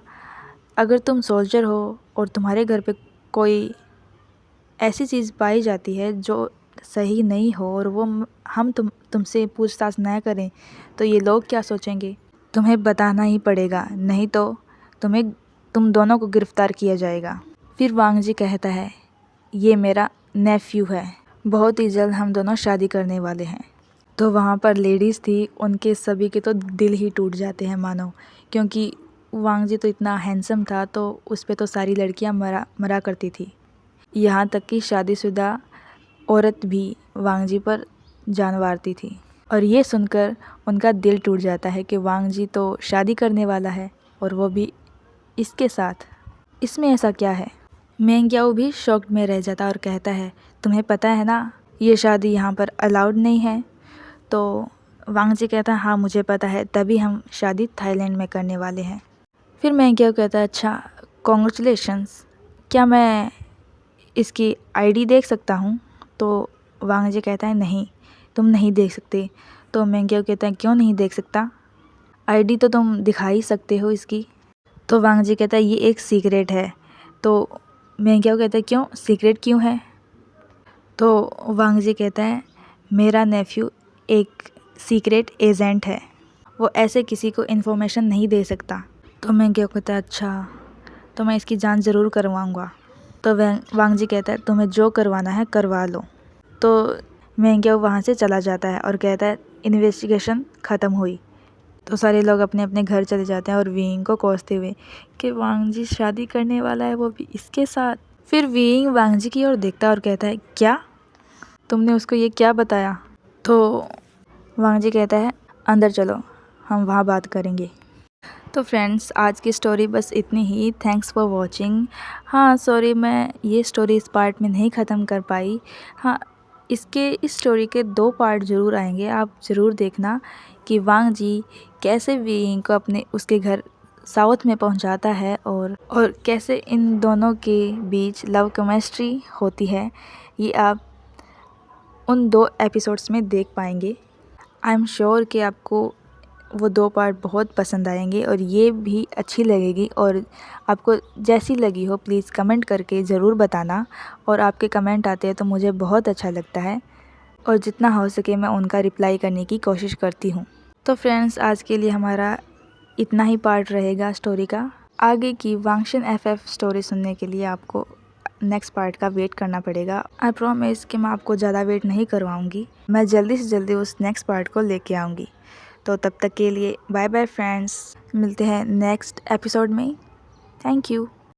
अगर तुम सोल्जर हो और तुम्हारे घर पे कोई ऐसी चीज़ पाई जाती है जो सही नहीं हो और वो हम तुमसे पूछताछ न करें तो ये लोग क्या सोचेंगे? तुम्हें बताना ही पड़ेगा, नहीं तो तुम दोनों को गिरफ्तार किया जाएगा। फिर वांग जी कहता है, ये मेरा नेफ्यू है, बहुत ही जल्द हम दोनों शादी करने वाले हैं। तो वहाँ पर लेडीज़ थी, उनके सभी के तो दिल ही टूट जाते हैं मानो, क्योंकि वांग जी तो इतना हैंडसम था तो उस पर तो सारी लड़कियाँ मरा करती थी। यहाँ तक कि शादीशुदा औरत भी वांग जी पर जान वारती थी। और ये सुनकर उनका दिल टूट जाता है कि वांग जी तो शादी करने वाला है और वो भी इसके साथ। इसमें ऐसा क्या है? मेंग्याओ भी शॉक्ड में रह जाता और कहता है, तुम्हें पता है ना, ये शादी यहाँ पर अलाउड नहीं है। तो वांग जी कहता है, हाँ मुझे पता है, तभी हम शादी थाईलैंड में करने वाले हैं। फिर मेंग्याओ कहता है, अच्छा कॉन्ग्रेचुलेशंस, क्या मैं इसकी आईडी देख सकता हूँ? तो वांग जी कहता है, नहीं, तुम नहीं देख सकते। तो मेंग्याओ कहता है, क्यों नहीं देख सकता? आईडी तो तुम दिखा ही सकते हो इसकी। तो वांग जी कहता है, ये एक सीक्रेट है। तो मेंग्याओ कहता है, क्यों, सीक्रेट क्यों है? तो वांग जी कहता है, मेरा नेफ्यू एक सीक्रेट एजेंट है, वो ऐसे किसी को इन्फॉर्मेशन नहीं दे सकता। तो मेंग्याओ कहता है, अच्छा, तो मैं इसकी जांच ज़रूर करवाऊँगा। तो वांग जी कहता है, तुम्हें जो करवाना है करवा लो। तो मेंग्याओ वहाँ से चला जाता है और कहता है, इन्वेस्टिगेशन ख़त्म हुई। तो सारे लोग अपने अपने घर चले जाते हैं और वीइंग को कोसते हुए कि वांग जी शादी करने वाला है, वो भी इसके साथ। फिर वीइंग वांग जी की ओर देखता है और कहता है, क्या तुमने उसको ये क्या बताया? तो वांग जी कहता है, अंदर चलो, हम वहाँ बात करेंगे। तो फ्रेंड्स, आज की स्टोरी बस इतनी ही। Thanks for watching. हाँ सॉरी, मैं ये स्टोरी इस पार्ट में नहीं ख़त्म कर पाई। हाँ, इस स्टोरी के 2 पार्ट ज़रूर आएंगे, आप ज़रूर देखना कि वांग जी कैसे वीइंग को अपने उसके घर साउथ में पहुंचाता है और कैसे इन दोनों के बीच लव केमिस्ट्री होती है। ये आप उन 2 एपिसोड्स में देख पाएंगे। आई एम श्योर कि आपको वो 2 पार्ट बहुत पसंद आएंगे और ये भी अच्छी लगेगी। और आपको जैसी लगी हो प्लीज़ कमेंट करके ज़रूर बताना। और आपके कमेंट आते हैं तो मुझे बहुत अच्छा लगता है और जितना हो सके मैं उनका रिप्लाई करने की कोशिश करती हूँ। तो फ्रेंड्स, आज के लिए हमारा इतना ही पार्ट रहेगा स्टोरी का। आगे की वांगशन एफएफ स्टोरी सुनने के लिए आपको नेक्स्ट पार्ट का वेट करना पड़ेगा। आई प्रॉमिस कि मैं आपको ज़्यादा वेट नहीं करवाऊँगी, मैं जल्दी से जल्दी उस नेक्स्ट पार्ट को लेके आऊँगी। तो तब तक के लिए बाय बाय फ्रेंड्स, मिलते हैं नेक्स्ट एपिसोड में। Thank you.